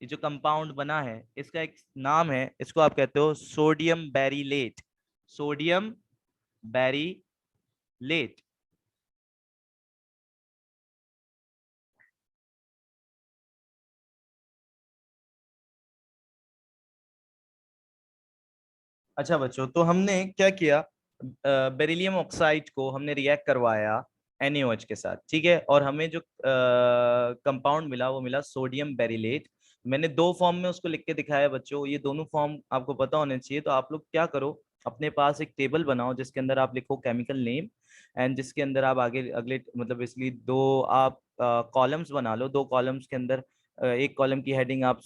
[SPEAKER 1] ये जो कंपाउंड बना है इसका एक नाम है, इसको आप कहते हो सोडियम बेरिलेट। Sodium beryllate. अच्छा बच्चों, तो हमने क्या किया, बेरिलियम ऑक्साइड को हमने रिएक्ट करवाया NaOH के साथ, ठीक है, और हमें जो कंपाउंड मिला वो मिला सोडियम बेरिलेट। मैंने दो फॉर्म में उसको लिख के दिखाया बच्चों, ये दोनों फॉर्म आपको पता होने चाहिए, तो आप लोग क्या करो, अपने पास एक टेबल बनाओ जिसके अंदर आप लिखो केमिकल नेम, एंड जिसके अंदर आप आगे अगले मतलब इसलिए दो आप कॉलम्स बना लो। दो कॉलम्स के अंदर एक कॉलम की हेडिंग आप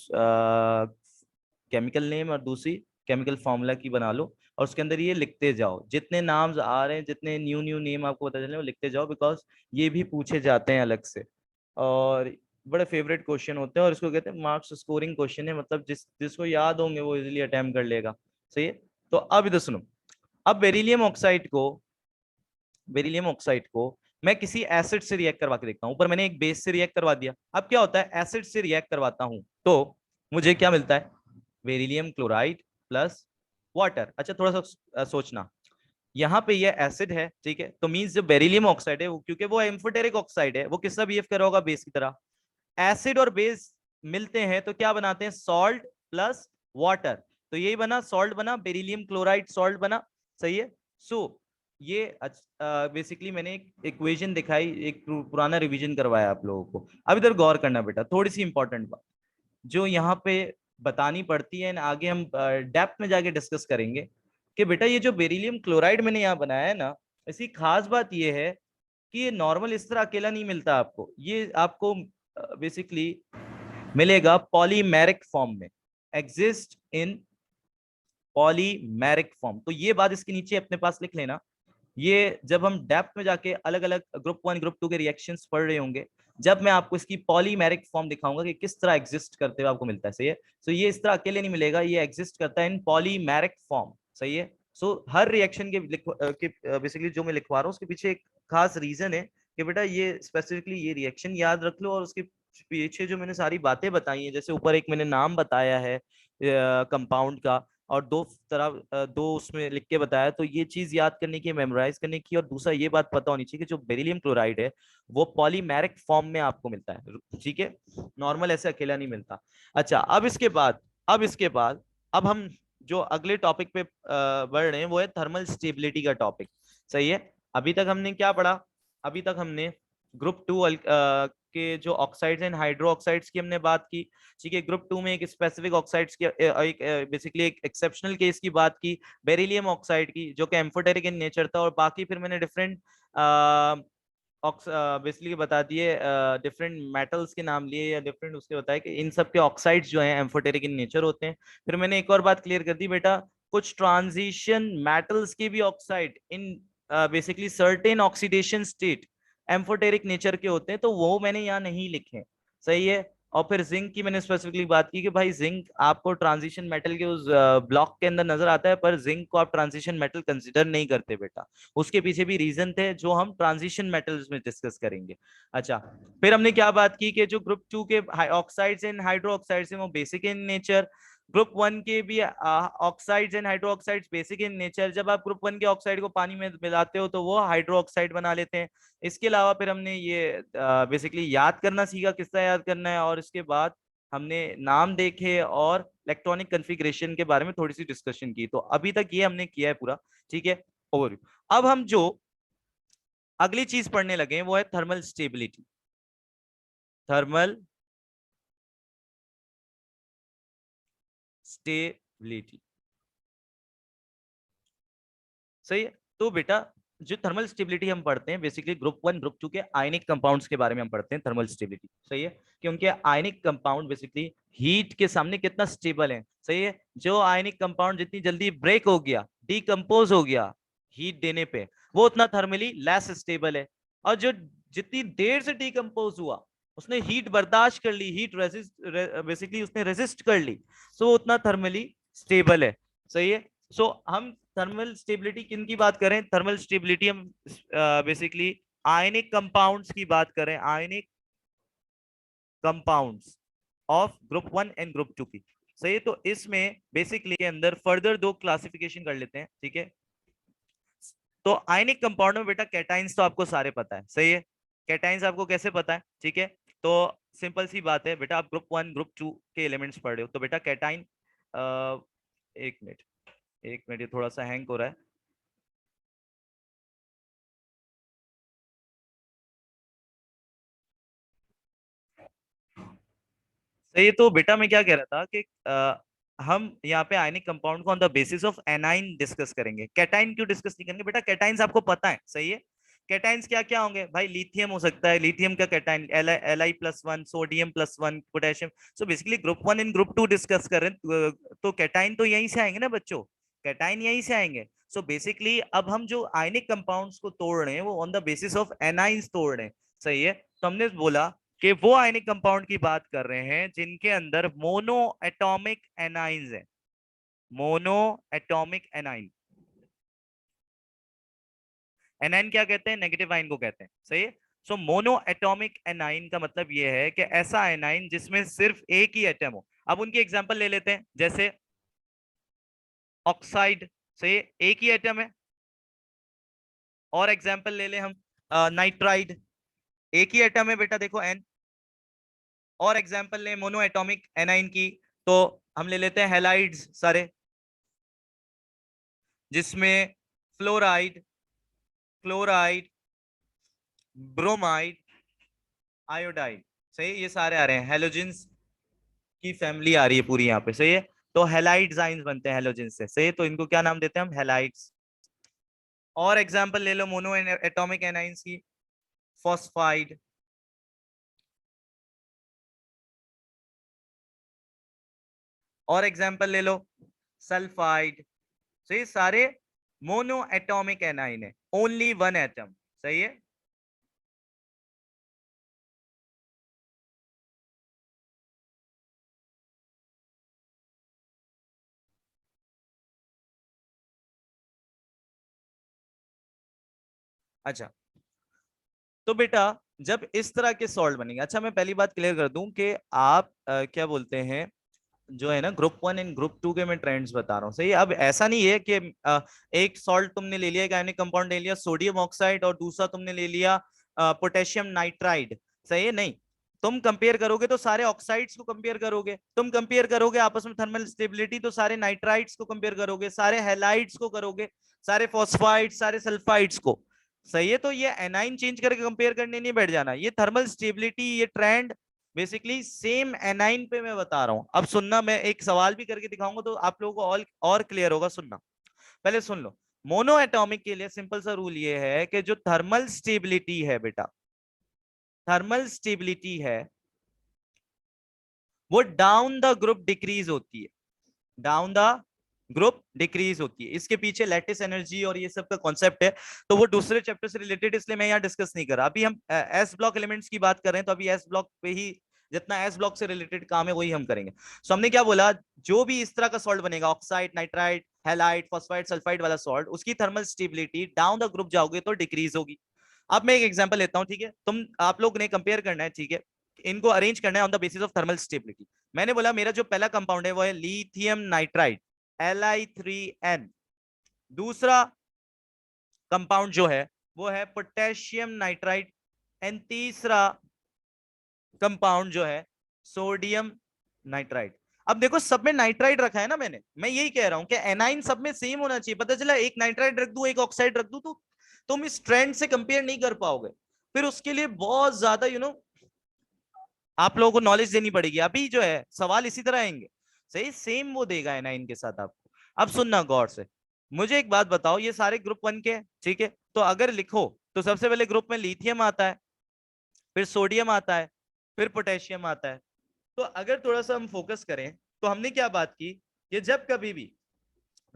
[SPEAKER 1] केमिकल नेम और दूसरी केमिकल फॉर्मूला की बना लो, और उसके अंदर ये लिखते जाओ। जितने नाम्स आ रहे हैं, जितने न्यू न्यू नेम आपको पता चले, वो लिखते जाओ, बिकॉज ये भी पूछे जाते हैं अलग से। और बड़े फेवरेट क्वेश्चन होते हैं, और इसको कहते हैं मार्क्स स्कोरिंग क्वेश्चन है, मतलब जिसको याद होंगे वो इजीली अटेम्प्ट कर लेगा। सही है। तो अब इधर सुनो। अब बेरिलियम ऑक्साइड को मैं किसी एसिड से रिएक्ट करवा के देखता हूं। ऊपर मैंने एक बेस से रिएक्ट करवा दिया। अब क्या होता है, एसिड से रिएक्ट करवाता हूं तो मुझे क्या मिलता है, बेरिलियम क्लोराइड प्लस वाटर। अच्छा थोड़ा सा सोचना, यहाँ पे ये एसिड है, ठीक है, तो मींस जो बेरिलियम ऑक्साइड है वो, क्योंकि वो एम्फोटेरिक ऑक्साइड है, वो किसका बिहेव कर रहा होगा, बेस की तरह। एसिड और बेस मिलते हैं तो क्या बनाते हैं, सॉल्ट प्लस वाटर। तो यही बना, सॉल्ट बना, बेरिलियम क्लोराइड सॉल्ट बना। सही है। सो ये बेसिकली मैंने एक इक्वेशन दिखाई, एक पुराना रिवीजन करवाया आप लोगों को। अब इधर गौर करना बेटा, थोड़ी सी इंपॉर्टेंट बात जो यहाँ पे बतानी पड़ती है, आगे हम डेप्थ में जाके डिस्कस करेंगे कि बेटा ये जो बेरिलियम क्लोराइड मैंने यहाँ बनाया है ना, इसकी खास बात ये है कि ये नॉर्मल इस तरह अकेला नहीं मिलता आपको, ये आपको बेसिकली मिलेगा पॉलीमेरिक फॉर्म में, एग्जिस्ट इन पॉलीमेरिक फॉर्म। तो ये बात इसके नीचे अपने पास लिख लेना। ये जब हम डेप्थ में जाके अलग अलग ग्रुप 1 ग्रुप 2 के रिएक्शंस पढ़ रहे होंगे, जब मैं आपको इसकी पॉलीमेरिक फॉर्म दिखाऊंगा कि किस तरह एग्जिस्ट करते हुए आपको मिलता है। सही है। सो ये इस तरह अकेले नहीं मिलेगा, ये एग्जिस्ट करता है इन पॉलीमेरिक फॉर्म। सही है। सो हर रिएक्शन के बेसिकली जो मैं लिखवा रहा हूँ उसके पीछे एक खास रीजन है कि बेटा ये स्पेसिफिकली ये रिएक्शन याद रख लो, और उसके पीछे जो मैंने सारी बातें बताई हैं, जैसे ऊपर एक मैंने नाम बताया है कंपाउंड का, और दो तरह दो उसमें लिख के बताया, तो ये चीज याद करने की, मेमोराइज करने की। और दूसरा ये बात पता होनी चाहिए कि जो बेरिलियम क्लोराइड है वो पॉलीमेरिक फॉर्म में आपको मिलता है, ठीक है, नॉर्मल ऐसे अकेला नहीं मिलता। अच्छा अब इसके बाद अब हम जो अगले टॉपिक पे बढ़ रहे हैं वो है थर्मल स्टेबिलिटी का टॉपिक। सही है। अभी तक हमने क्या पढ़ा, अभी तक हमने ग्रुप 2 के जो ऑक्साइड्स एंड हाइड्रो ऑक्साइड्स की हमने बात की। ठीक है। ग्रुप 2 में एक स्पेसिफिक ऑक्साइड्स की एक बेसिकली एक एक्सेप्शनल केस की बात की, बेरिलियम ऑक्साइड की, जो कि एम्फोटेरिक इन नेचर था। और बाकी फिर मैंने डिफरेंट बेसिकली बता दिए, डिफरेंट मेटल्स के नाम लिए, या डिफरेंट उसके बताया कि इन सब के ऑक्साइड्स जो हैं एम्फोटेरिक इन नेचर होते हैं। फिर मैंने एक और बात क्लियर कर दी बेटा, कुछ ट्रांजिशन मेटल्स के भी oxide in basically certain oxidation state amphoteric nature के होते हैं, तो वो मैंने यहाँ नहीं लिखे। सही है। और फिर जिंक की मैंने स्पेसिफिकली बात की कि भाई जिंक आपको ट्रांजिशन मेटल के उस ब्लॉक के अंदर नजर आता है, पर जिंक को आप ट्रांजिशन मेटल कंसिडर नहीं करते बेटा। उसके पीछे भी रीजन थे जो हम ट्रांजिशन मेटल्स में डिस्कस करेंगे। अच्छा, फिर हमने क्या बात की कि जो ग्रुप 2 के ऑक्साइड्स एंड हाइड्रो ऑक्साइड्स हैं वो बेसिक इन नेचर, ग्रुप 1 के भी oxides and hydro oxides basic in nature. जब आप ग्रुप 1 के ऑक्साइड को पानी में मिलाते हो तो वो हाइड्रो ऑक्साइड बना लेते हैं। इसके अलावा फिर हमने ये बेसिकली याद करना सीखा, किस तरह याद करना है, और इसके बाद हमने नाम देखे और इलेक्ट्रॉनिक कॉन्फ़िगरेशन के बारे में थोड़ी सी डिस्कशन की। तो अभी तक ये हमने किया है पूरा। ठीक है। ओवरव्यू। अब हम जो अगली चीज पढ़ने लगे हैं वो है थर्मल स्टेबिलिटी। Thermal stability. सही है। तो बेटा जो थर्मल स्टेबिलिटी हम पढ़ते हैं बेसिकली ग्रुप 1 ग्रुप 2 के आयनिक कंपाउंड्स के बारे में हम पढ़ते हैं थर्मल स्टेबिलिटी। सही है। कि उनके आयनिक कंपाउंड बेसिकली हीट के सामने कितना स्टेबल है। सही है। जो आयनिक कंपाउंड जितनी जल्दी ब्रेक हो गया, डिकम्पोज हो गया हीट देने पे, वो उतना थर्मली लेस स्टेबल है। और जो जितनी देर से डिकम्पोज हुआ, उसने हीट बर्दाश्त कर ली, हीट रेसिस्ट बेसिकली उसने रेसिस्ट कर ली, सो वो उतना थर्मली स्टेबल है। सही है। सो हम थर्मल स्टेबिलिटी किन की बात करें, थर्मल स्टेबिलिटी हम बेसिकली आयनिक कंपाउंड्स की बात करें, ionic compounds of group 1 and group 2 की। सही है। तो इसमें बेसिकली के अंदर फर्दर दो क्लासिफिकेशन कर लेते हैं। ठीक है। तो आयनिक कंपाउंड में बेटा कैटाइंस तो आपको सारे पता है। सही है। कैटाइंस आपको कैसे पता है, ठीक है, तो सिंपल सी बात है बेटा, आप ग्रुप 1 ग्रुप 2 के एलिमेंट्स पढ़ रहे हो तो बेटा कैटाइन, एक मिनट, एक मिनट, ये थोड़ा सा हैंग हो रहा है। सही है। तो बेटा मैं क्या कह रहा था कि हम यहाँ पे आयनिक कंपाउंड को on the basis of anion discuss करेंगे, कैटाइन क्यों डिस्कस नहीं करेंगे बेटा? कैटाइंस आपको पता है, सही है। कैटाइंस क्या क्या होंगे भाई? लिथियम हो सकता है, लिथियम का cation Li+1, sodium, potassium. So basically group 1 and group 2 discuss कर रहे हैं, तो कैटाइन तो यहीं से आएंगे ना बच्चों, कैटाइन यहीं से आएंगे। सो बेसिकली अब हम जो आयनिक कंपाउंड्स को तोड़ रहे हैं वो on the basis of anions तोड़ रहे हैं, सही है। तो हमने बोला कि वो आयनिक कंपाउंड की बात कर रहे हैं जिनके अंदर मोनो एटॉमिक एनाइंस है, मोनो एटॉमिक एनाइन। एनाइन क्या कहते हैं? नेगेटिव आयन को कहते हैं, सही है। सो मोनो एटॉमिक एनाइन का मतलब ये है कि ऐसा एनाइन जिसमें सिर्फ एक ही एटम हो। अब उनकी एग्जांपल ले लेते हैं, जैसे ऑक्साइड, सही है, एक ही एटम है। और एग्जांपल ले ले हम नाइट्राइड, एक ही एटम है बेटा, देखो एन। और एग्जांपल ले मोनो एटॉमिक एनाइन की, तो हम ले लेते हैं हैलाइड्स सारे, जिसमें फ्लोराइड, क्लोराइड, ब्रोमाइड, आयोडाइड, सही, ये सारे आ रहे हैं, हेलोजेंस की फैमिली आ रही है पूरी यहाँ पे, सही है। तो हैलाइड्स आइंस बनते हैं हेलोजन से, सही है, तो इनको क्या नाम देते हैं हम? हैलाइड्स। और एग्जांपल ले लो मोनो एटॉमिक एनाइंस की, फॉस्फाइड, और एग्जांपल ले लो सल्फाइड। सही, ये सारे मोनो एटॉमिक एनाइन है, ओनली वन एटम, सही है। अच्छा, तो बेटा जब इस तरह के सॉल्ट बनेंगे, अच्छा मैं पहली बात क्लियर कर दूं कि आप क्या बोलते हैं, जो है ना ग्रुप 1 एंड ग्रुप 2 के मैं ट्रेंड्स बता रहा हूँ, सही है। अब ऐसा नहीं है कि एक सॉल्ट तुमने ले लिया, एक आयनिक कंपाउंड ले लिया सोडियम ऑक्साइड, और दूसरा तुमने ले लिया पोटेशियम नाइट्राइड, सही है, नहीं। तुम कंपेयर करोगे तो सारे ऑक्साइड्स को कंपेयर करोगे, तुम कंपेयर करोगे आपस में थर्मल स्टेबिलिटी तो सारे नाइट्राइड्स को कंपेयर करोगे, सारे हैलाइड्स को करोगे, सारे फॉस्फाइड्स, सारे सल्फाइड्स को, सही है। तो ये एनाइन चेंज करके कंपेयर करने नहीं बैठ जाना, ये थर्मल स्टेबिलिटी, ये ट्रेंड बेसिकली सेम एनाइन पे मैं बता रहा हूं। अब सुनना, मैं एक सवाल भी करके दिखाऊंगा तो आप लोगों को और क्लियर होगा, सुनना, पहले सुन लो। मोनो एटॉमिक के लिए सिंपल सा रूल ये है कि जो थर्मल स्टेबिलिटी है बेटा, थर्मल स्टेबिलिटी है वो डाउन द ग्रुप डिक्रीज होती है, डाउन द ग्रुप डिक्रीज होती है। इसके पीछे लैटिस एनर्जी और ये सब का कॉन्सेप्ट है, तो वो दूसरे चैप्टर से रिलेटेड, इसलिए मैं यहाँ डिस्कस नहीं कर रहा। अभी हम एस ब्लॉक एलिमेंट्स की बात कर रहे हैं, तो अभी एस ब्लॉक पे ही जितना एस ब्लॉक से रिलेटेड काम है वही हम करेंगे। सो हमने क्या बोला, जो भी इस तरह का सॉल्ट बनेगा, oxide, nitride, halide, phosphide, sulphide वाला सॉल्ट, उसकी thermal stability down the group जाओगे तो डिक्रीज होगी। अब मैं एक एग्जांपल लेता हूं, ठीक है, तुम आप लोग ने कंपेयर करना है, ठीक है, इनको अरेंज करना है on the basis of thermal stability. मैंने बोला मेरा जो पहला कंपाउंड है वो है लिथियम नाइट्राइड, Li3n। दूसरा कंपाउंड जो है वो है पोटेशियम नाइट्राइड, एंड तीसरा कंपाउंड जो है सोडियम नाइट्राइड। अब देखो सब में नाइट्राइड रखा है ना मैंने, मैं यही कह रहा हूं कि एनाइन सब में सेम होना चाहिए। पता चला एक नाइट्राइड रख दूं, एक ऑक्साइड रख दूं, तो तुम इस ट्रेंड से कंपेयर नहीं कर पाओगे, फिर उसके लिए बहुत ज्यादा आप लोगों को नॉलेज देनी पड़ेगी। अभी जो है सवाल इसी तरह आएंगे, सही, सेम वो देगा एनाइन के साथ आपको। अब सुनना गौर से, मुझे एक बात बताओ, ये सारे ग्रुप 1 के, ठीक है, तो अगर लिखो तो सबसे पहले ग्रुप में लिथियम आता है, फिर सोडियम आता है, फिर पोटेशियम आता है। तो अगर थोड़ा सा हम फोकस करें तो हमने क्या बात की कि जब कभी भी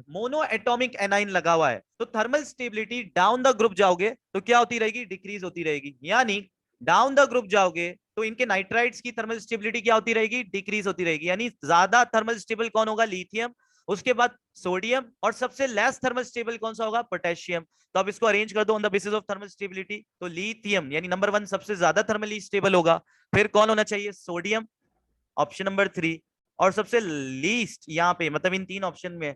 [SPEAKER 1] मोनो एटॉमिक एनाइन लगा हुआ है तो thermal stability down the group जाओगे तो क्या होती रहेगी? डिक्रीज होती रहेगी। यानी डाउन द ग्रुप जाओगे तो इनके नाइट्राइड्स की थर्मल स्टेबिलिटी क्या होती रहेगी? डिक्रीज होती रहेगी। यानी ज्यादा थर्मल स्टेबल कौन होगा? लिथियम, उसके बाद सोडियम, और सबसे लेस थर्मल स्टेबल कौन सा होगा? पोटेशियम। तो अब इसको अरेंज कर दो on the basis of thermal stability, तो लिथियम यानी नंबर 1 सबसे ज्यादा थर्मली स्टेबल होगा, फिर कौन होना चाहिए? सोडियम, ऑप्शन नंबर 3, और सबसे लीस्ट यहाँ पे मतलब इन तीन ऑप्शन में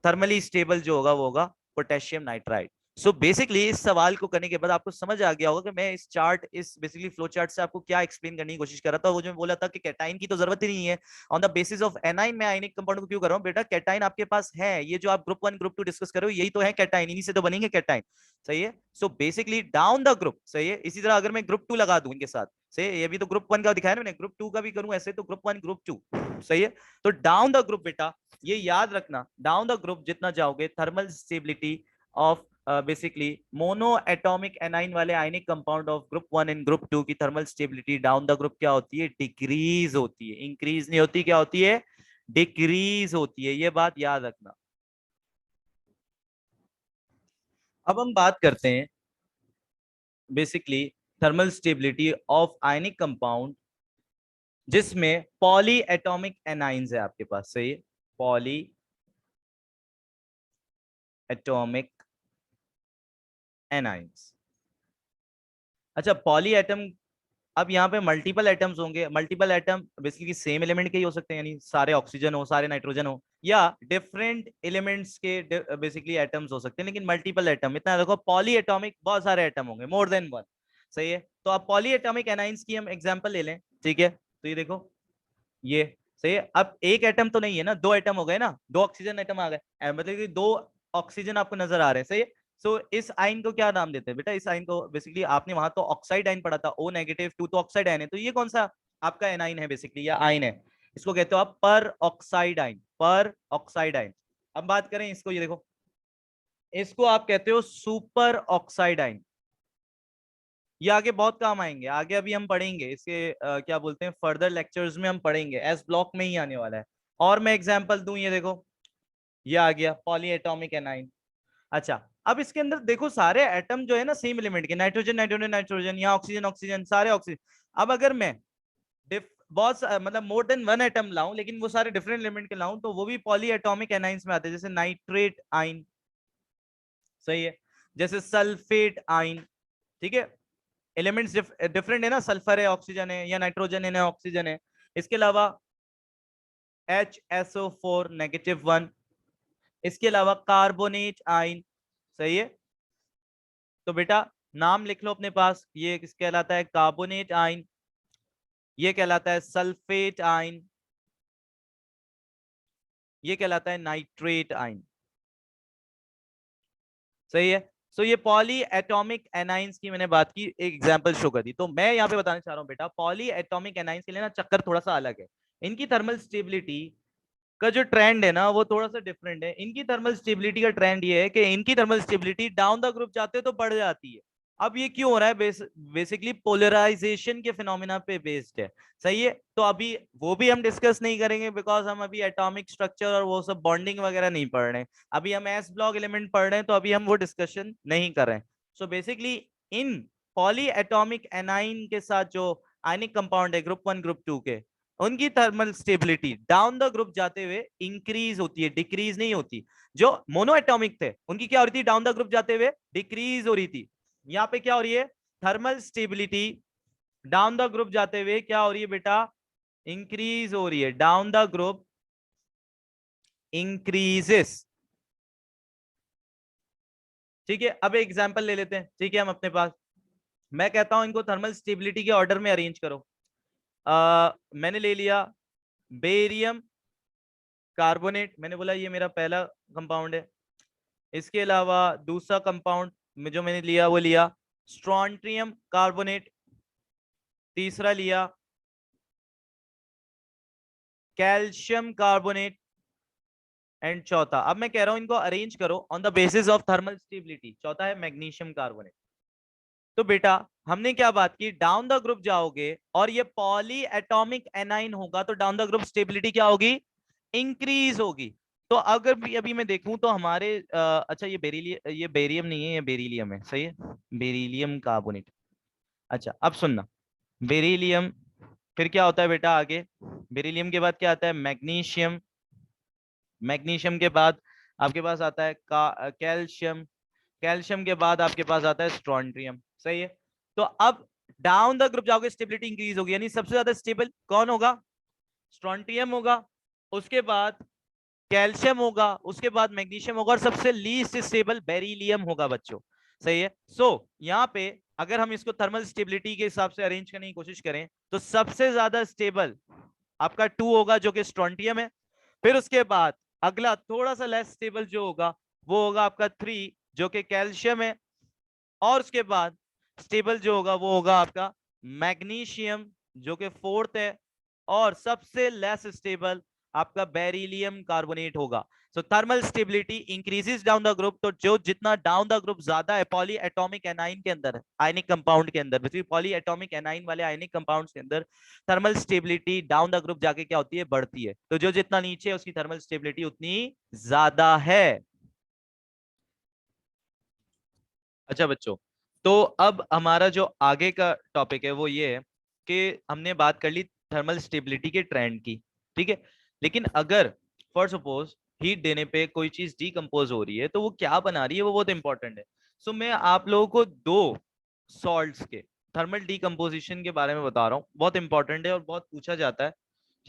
[SPEAKER 1] थर्मली स्टेबल जो होगा वो होगा पोटेशियम नाइट्राइड। सो बेसिकली इस सवाल को करने के बाद आपको समझ आ गया होगा कि मैं इस चार्ट, इस बेसिकली फ्लो चार्ट से आपको क्या एक्सप्लेन करने की कोशिश कर रहा था। वो जो मैं बोला था कि कैटाइन की तो जरूरत ही नहीं है, on the basis of anion मैं आयनिक कंपाउंड को क्यों कर रहा हूँ बेटा, कैटाइन आपके पास है, ये जो आप ग्रुप 1 ग्रुप 2 डिस्कस कर रहे हो यही तो है कैटाइन, इन्हीं से तो बनेंगे कैटाइन, सही है। So basically down the group, सही है। इसी तरह अगर मैं ग्रुप 2 लगा दूं इनके साथ, सही है, ये भी तो ग्रुप 1 का दिखाया ना मैंने, ग्रुप 2 का भी करूं ऐसे, तो ग्रुप 1 ग्रुप 2, सही है। तो डाउन द ग्रुप बेटा, ये याद रखना, डाउन द ग्रुप जितना जाओगे thermal stability of basically mono atomic anion वाले ionic compound of group 1 and group 2 की thermal stability down the group क्या होती है, डिक्रीज होती है, इंक्रीज नहीं होती, क्या होती है, डिक्रीज होती है, ये बात याद रखना। अब हम बात करते हैं basically thermal stability of ionic compound जिसमें पॉली एटॉमिक एनाइंस है आपके पास, सही है, पॉली एटॉमिक एनाइंस। अच्छा, पॉली एटम, अब यहाँ पे मल्टीपल एटम्स होंगे, multiple atom basically same element के ही हो सकते हैं, यानी सारे ऑक्सीजन हो, सारे नाइट्रोजन हो, या डिफरेंट एलिमेंट्स के बेसिकली एटम्स हो सकते हैं, लेकिन मल्टीपल एटम, इतना देखो, पॉली एटॉमिक बहुत सारे एटम होंगे, मोर देन वन, सही है। तो अब पॉली एटॉमिक एनाइंस की हम एग्जांपल ले लें, ठीक है, तो ये देखो, ये सही है। अब एक एटम तो नहीं है ना, दो एटम हो गए ना, दो ऑक्सीजन एटम आ गए, मतलब कि दो ऑक्सीजन आपको नजर आ रहे हैं, सही है। सो इस आइन को क्या नाम देते हैं बेटा, इस आइन को बेसिकली आपने वहां तो ऑक्साइड आइन पढ़ा था, O नेगेटिव 2 तो ऑक्साइड आइन है, तो ये कौन सा आपका एनाइन है बेसिकली, या आइन है, इसको कहते हो आप पर ऑक्साइड आइन, पर ऑक्साइड आइन। अब बात करें इसको, ये देखो, इसको आप कहते हो सुपर ऑक्साइड आइन। ये आगे बहुत काम आएंगे, आगे अभी हम पढ़ेंगे इसके क्या बोलते हैं, फर्दर लेक्चर्स में हम पढ़ेंगे, एस ब्लॉक में ही आने वाला है। और मैं एग्जांपल दूं, ये देखो, ये आ गया पॉली एटॉमिक एनाइन। अच्छा, अब इसके अंदर देखो सारे एटम जो है ना सेम एलिमेंट के, नाइट्रोजन नाइट्रोजन नाइट्रोजन, यहाँ ऑक्सीजन ऑक्सीजन, सारे ऑक्सीजन। अब अगर मैं मतलब मोर देन वन एटम लाऊं, लेकिन वो सारे डिफरेंट एलिमेंट के लाऊं, तो वो भी पॉली एटॉमिक एनाइंस में आते हैं, जैसे नाइट्रेट आइन, सही है, जैसे सल्फेट आइन, ठीक है, एलिमेंट्स डिफरेंट है ना, सल्फर है, ऑक्सीजन है, या नाइट्रोजन है, ऑक्सीजन है। इसके अलावा HSO4 नेगेटिव 1, इसके अलावा कार्बोनेट आइन, सही है। तो बेटा नाम लिख लो अपने पास, ये किस कहलाता है, कार्बोनेट आइन, ये कहलाता है सल्फेट आइन, ये कहलाता है नाइट्रेट आइन, सही है। सो ये पॉली एटॉमिक एनाइंस की मैंने बात की, एक एग्जांपल शो कर दी। तो मैं यहाँ पे बताना चाह रहा हूँ बेटा, पॉली एटॉमिक एनाइंस के लिए ना चक्कर थोड़ा सा अलग है, इनकी थर्मल स्टेबिलिटी का जो ट्रेंड है ना वो थोड़ा सा डिफरेंट है। इनकी थर्मल स्टेबिलिटी का ट्रेंड ये है कि इनकी thermal stability down the group जाते तो बढ़ जाती है। अब ये क्यों हो रहा है, बेसिकली पोलराइजेशन के फिनोमिना पे बेस्ड है, सही है। तो अभी वो भी हम डिस्कस नहीं करेंगे, बिकॉज हम अभी एटॉमिक स्ट्रक्चर और वो सब बॉन्डिंग वगैरह नहीं पढ़ रहे हैं, अभी हम एस ब्लॉक एलिमेंट पढ़ रहे हैं, तो अभी हम वो डिस्कशन नहीं कर रहे हैं। सो बेसिकली इन पॉली एटॉमिक एनाइन के साथ जो आयनिक कंपाउंड है ग्रुप 1 ग्रुप 2 के, उनकी thermal stability down the group जाते हुए इंक्रीज होती है, डिक्रीज नहीं होती। जो मोनो एटॉमिक थे उनकी क्या हो रही थी, डाउन द ग्रुप जाते हुए डिक्रीज हो रही थी। यहाँ पे क्या हो रही है, thermal stability down the group जाते हुए क्या हो रही है बेटा, इंक्रीज हो रही है, डाउन द ग्रुप इंक्रीजेस, ठीक है। अब एग्जांपल ले लेते हैं, ठीक है, हम अपने पास, मैं कहता हूं इनको थर्मल स्टेबिलिटी के ऑर्डर में अरेंज करो। मैंने ले लिया बेरियम कार्बोनेट, मैंने बोला ये मेरा पहला कंपाउंड है। इसके अलावा दूसरा कंपाउंड में जो मैंने लिया वो लिया स्ट्रॉन्ट्रियम कार्बोनेट, तीसरा लिया कैल्शियम कार्बोनेट, एंड चौथा, अब मैं कह रहा हूं इनको अरेंज करो on the basis of thermal stability, चौथा है मैग्नीशियम कार्बोनेट। तो बेटा हमने क्या बात की, डाउन द ग्रुप जाओगे और ये पॉली एटॉमिक एनाइन होगा तो डाउन द ग्रुप स्टेबिलिटी क्या होगी, इंक्रीज होगी। तो अगर भी अभी मैं देखूं तो हमारे अच्छा ये बेरिलियम, ये बेरियम नहीं है, ये बेरिलियम है, सही है, बेरिलियम कार्बोनेट। अच्छा अब सुनना, बेरिलियम, फिर क्या होता है बेटा आगे, बेरिलियम के बाद क्या आता है, मैग्नीशियम, मैग्नीशियम के बाद आपके पास आता है कैल्शियम, कैल्शियम के बाद आपके पास आता है स्ट्रॉन्ट्रियम, सही है। तो अब डाउन द ग्रुप जाओगे स्टेबिलिटी इंक्रीज होगी, यानी सबसे ज्यादा स्टेबल कौन होगा, स्ट्रॉन्ट्रियम होगा। उसके बाद कैल्शियम होगा, उसके बाद मैग्नीशियम होगा, और सबसे लीस्ट स्टेबल बेरिलियम होगा बच्चों। सही है। यहाँ पे अगर हम इसको थर्मल स्टेबिलिटी के हिसाब से अरेंज करने की कोशिश करें तो सबसे ज्यादा स्टेबल आपका 2 होगा जो कि स्ट्रोंटियम है। फिर उसके बाद अगला थोड़ा सा लेस स्टेबल जो होगा वो होगा आपका 3 जो कि कैल्शियम है। और उसके बाद स्टेबल जो होगा वो होगा आपका मैग्नीशियम जो कि 4th है। और सबसे लेस स्टेबल आपका बेरिलियम कार्बोनेट होगा। So thermal stability increases down the group, तो जो जितना डाउन द ग्रुप ज्यादा है पॉली एटॉमिक एनाइन के अंदर, आयनिक कंपाउंड के अंदर, बेसिकली पॉली एटॉमिक एनाइन वाले आयनिक कंपाउंड्स के अंदर thermal stability down the group जाके क्या होती है, बढ़ती है। तो जो जितना नीचे है उसकी थर्मल स्टेबिलिटी उतनी ज्यादा है। अच्छा बच्चों, तो अब हमारा जो आगे का टॉपिक है वो ये है कि हमने बात कर ली थर्मल स्टेबिलिटी के ट्रेंड की, ठीक है। लेकिन अगर फॉर सपोज हीट देने पे कोई चीज डीकंपोज हो रही है तो वो क्या बना रही है वो बहुत इंपॉर्टेंट है। सो मैं आप लोगों को दो सॉल्ट्स के थर्मल डीकंपोजिशन के बारे में बता रहा हूँ, बहुत इंपॉर्टेंट है और बहुत पूछा जाता है।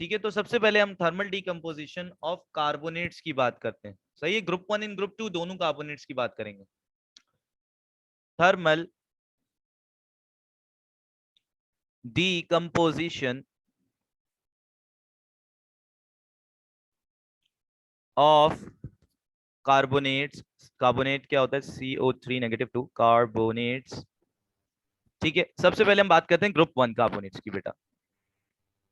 [SPEAKER 1] ठीक है, तो सबसे पहले हम थर्मल डीकंपोजिशन ऑफ कार्बोनेट्स की बात करते हैं। सही है, ग्रुप 1 इन ग्रुप 2 दोनों कार्बोनेट्स की बात करेंगे। Thermal decomposition of carbonates। Carbonate क्या होता है, CO3 - 2 कार्बोनेट्स। ठीक है, सबसे पहले हम बात करते हैं ग्रुप 1 कार्बोनेट्स की बेटा।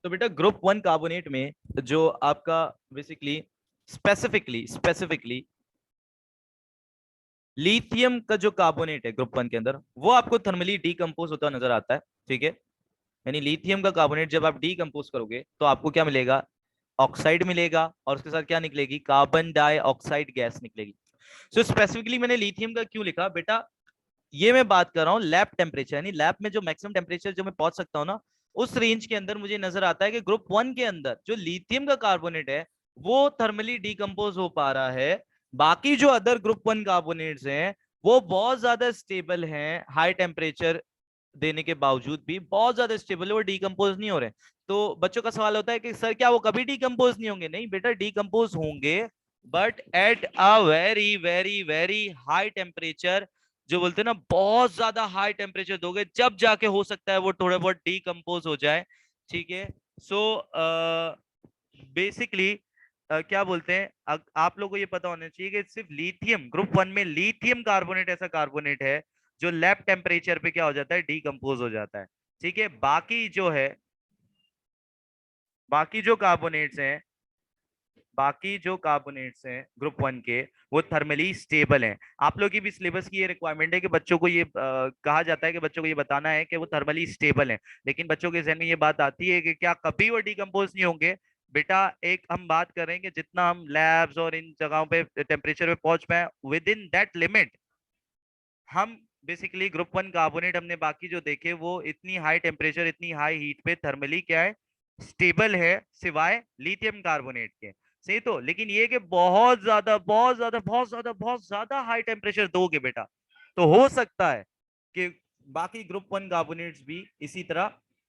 [SPEAKER 1] तो बेटा ग्रुप 1 कार्बोनेट में जो आपका बेसिकली स्पेसिफिकली लिथियम का जो कार्बोनेट है ग्रुप 1 के अंदर वो आपको थर्मली डीकंपोज होता नजर आता है। ठीक है, यानी लिथियम का कार्बोनेट जब आप डीकंपोज करोगे तो आपको क्या मिलेगा, ऑक्साइड मिलेगा, और उसके साथ क्या निकलेगी, कार्बन डाइऑक्साइड गैस निकलेगी। सो स्पेसिफिकली मैंने लिथियम का क्यों लिखा बेटा, ये मैं बात कर रहा हूँ लैब टेम्परेचर, यानी लैब में जो मैक्सिमम टेम्परेचर जो मैं पहुंच सकता हूँ ना, उस रेंज के अंदर मुझे नजर आता है कि ग्रुप 1 के अंदर जो लिथियम का कार्बोनेट है वो थर्मली डीकंपोज हो पा रहा है। बाकी जो अदर ग्रुप 1 कार्बोनेट्स हैं वो बहुत ज्यादा स्टेबल हैं, हाई टेम्परेचर देने के बावजूद भी बहुत ज्यादा स्टेबल है, वो डीकंपोज नहीं हो रहे। तो बच्चों का सवाल होता है कि सर क्या वो कभी डीकंपोज नहीं होंगे? नहीं बेटा, डीकंपोज होंगे, but at a very very very high temperature. जो बोलते हैं ना, बहुत ज्यादा हाई टेम्परेचर दोगे जब जाके हो सकता है वो थोड़े बहुत डीकंपोज हो जाए। ठीक है, सो बेसिकली क्या बोलते हैं, आप लोगों को ये पता होना चाहिए कि सिर्फ लिथियम ग्रुप 1 में लिथियम कार्बोनेट ऐसा कार्बोनेट है जो लैब टेम्परेचर पे क्या हो जाता है, डीकंपोज हो जाता है। ठीक है, बाकी जो कार्बोनेट्स हैं बाकी जो कार्बोनेट्स हैं ग्रुप 1 के वो थर्मली स्टेबल हैं। आप लोग की भी सिलेबस की ये रिक्वायरमेंट है कि बच्चों को ये कहा जाता है कि बच्चों को ये बताना है कि वो थर्मली स्टेबल हैं, लेकिन बच्चों के जहन में ये बात आती है कि क्या कभी वो डिकम्पोज नहीं होंगे? बेटा, एक हम बात कर रहे हैं कि जितना हम लैब्स और इन जगहों पे टेम्परेचर पे पहुंच पाए, विद इन दैट लिमिट हम बेसिकली ग्रुप 1 कार्बोनेट हमने बाकी जो देखे वो इतनी हाई टेम्परेचर इतनी हाई हीट पे थर्मली क्या है, स्टेबल है, सिवाय लिथियम कार्बोनेट के। सही तो, लेकिन ये कि बहुत ज्यादा बहुत ज्यादा बहुत ज्यादा बहुत ज्यादा हाई टेम्परेचर दोगे बेटा तो हो सकता है कि बाकी ग्रुप 1 कार्बोनेट्स भी इसी तरह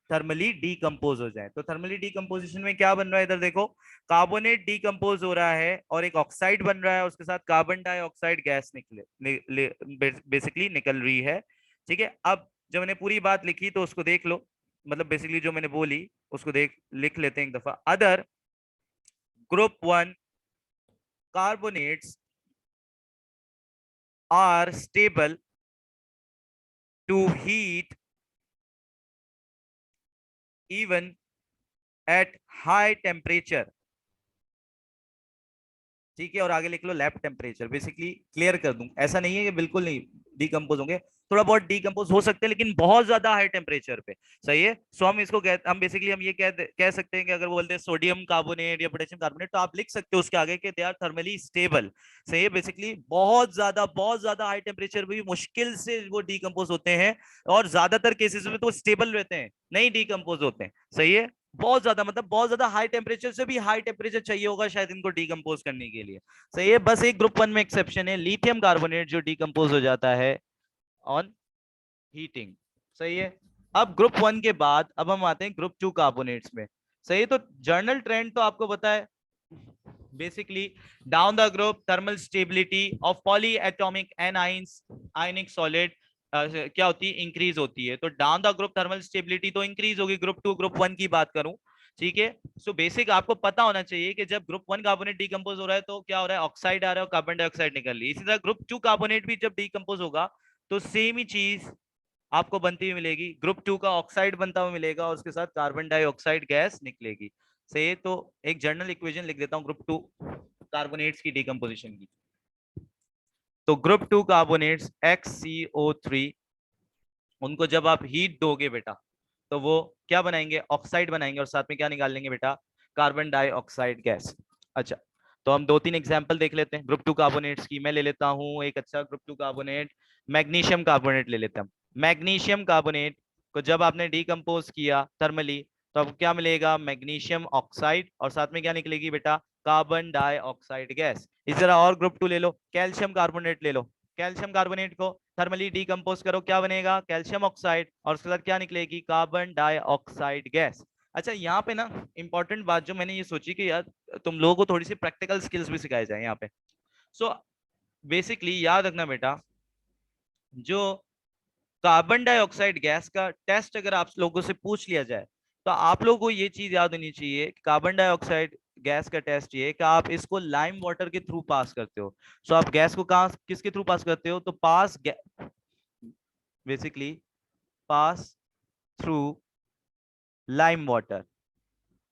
[SPEAKER 1] थर्मली डीकंपोज हो जाए। तो थर्मली डीकंपोजिशन में क्या बन रहा है, इधर देखो, कार्बोनेट डीकंपोज हो रहा है और एक ऑक्साइड बन रहा है, उसके साथ कार्बन डाइऑक्साइड गैस बेसिकली निकल रही है। ठीक है, अब जब मैंने पूरी बात लिखी तो उसको देख लो, मतलब बेसिकली जो मैंने बोली उसको लिख लेते हैं एक दफा। Other group 1 carbonates are stable to heat even at high temperature। ठीक है, और आगे लिख लो लैब टेम्परेचर। बेसिकली क्लियर कर दूं, ऐसा नहीं है कि बिल्कुल नहीं डीकंपोज होंगे, थोड़ा बहुत डीकंपोज हो सकते हैं लेकिन बहुत ज्यादा हाई टेम्परेचर पे। सही है, सो हम इसको हम बेसिकली हम ये कह सकते हैं कि अगर वो बोलते हैं सोडियम कार्बोनेट या पोटेशियम कार्बोनेट तो आप लिख सकते हो उसके आगे कि दे आर थर्मली स्टेबल। सही है, बेसिकली बहुत ज्यादा हाई टेम्परेचर पे भी मुश्किल से वो डीकंपोज होते हैं, और ज्यादातर केसेस में तो स्टेबल रहते हैं, नहीं डीकंपोज होते हैं। सही है, बहुत ज्यादा मतलब बहुत ज्यादा हाई टेम्परेचर से भी हाई टेम्परेचर चाहिए होगा शायद इनको डीकंपोज करने के लिए। सही है, बस एक ग्रुप 1 में एक्सेप्शन है, लिथियम कार्बोनेट जो डीकंपोज हो जाता है ऑन हीटिंग। सही है, अब ग्रुप 1 के बाद अब हम आते हैं ग्रुप 2 कार्बोनेट्स में। सही है, तो जर्नल ट्रेंड तो आपको पता है, basically down the group thermal stability of polyatomic ionic solid क्या होती है, इंक्रीज होती है। तो down the group thermal stability तो इंक्रीज होगी। ग्रुप 2 ग्रुप 1 की बात करूं, ठीक है। सो बेसिक आपको पता होना चाहिए कि जब ग्रुप 1 कार्बोनेट डिकम्पोज हो रहा है तो क्या हो रहा है, ऑक्साइड आ रहा है और कार्बन डाइऑक्साइड निकल रही है। इसी तरह ग्रुप 2 कार्बोनेट भी जब डिकम्पोज होगा तो सेम ही चीज आपको बनती हुई मिलेगी। ग्रुप 2 का ऑक्साइड बनता हुआ मिलेगा और उसके साथ कार्बन डाइऑक्साइड गैस निकलेगी। से तो एक जनरल इक्वेशन लिख देता हूं ग्रुप 2 कार्बोनेट्स की डिकम्पोजिशन की। तो ग्रुप 2 कार्बोनेट्स XCO3, उनको जब आप हीट दोगे बेटा तो वो क्या बनाएंगे, ऑक्साइड बनाएंगे और साथ में क्या निकाल लेंगे बेटा, कार्बन डाइऑक्साइड गैस। अच्छा, तो हम 2-3 एग्जांपल देख लेते हैं ग्रुप 2 कार्बोनेट्स की। मैं ले लेता हूं एक अच्छा ग्रुप 2 कार्बोनेट, मैग्नीशियम कार्बोनेट ले लेते हैं। मैग्नीशियम कार्बोनेट को जब आपने डिकम्पोज किया थर्मली तो आपको क्या मिलेगा, मैग्नीशियम ऑक्साइड और साथ में क्या निकलेगी बेटा, कार्बन डाइऑक्साइड गैस। इसी तरह और ग्रुप 2 ले लो, कैल्शियम कार्बोनेट ले लो। कैल्शियम कार्बोनेट को थर्मली डिकम्पोज करो, क्या बनेगा, कैल्शियम ऑक्साइड और उसके साथ क्या निकलेगी, कार्बन डाइऑक्साइड गैस। अच्छा, यहाँ पे ना इंपॉर्टेंट बात जो मैंने ये सोची कि यार तुम लोगों को थोड़ी सी प्रैक्टिकल स्किल्स भी सिखाए जाए यहाँ पे। सो बेसिकली याद रखना बेटा, जो कार्बन डाइऑक्साइड गैस का टेस्ट अगर आप लोगों से पूछ लिया जाए तो आप लोगों को ये चीज याद होनी चाहिए कि कार्बन डाइऑक्साइड गैस का टेस्ट ये कि आप इसको लाइम वाटर के थ्रू पास करते हो। सो आप गैस को कहाँ किसके थ्रू पास करते हो, तो basically pass through lime water.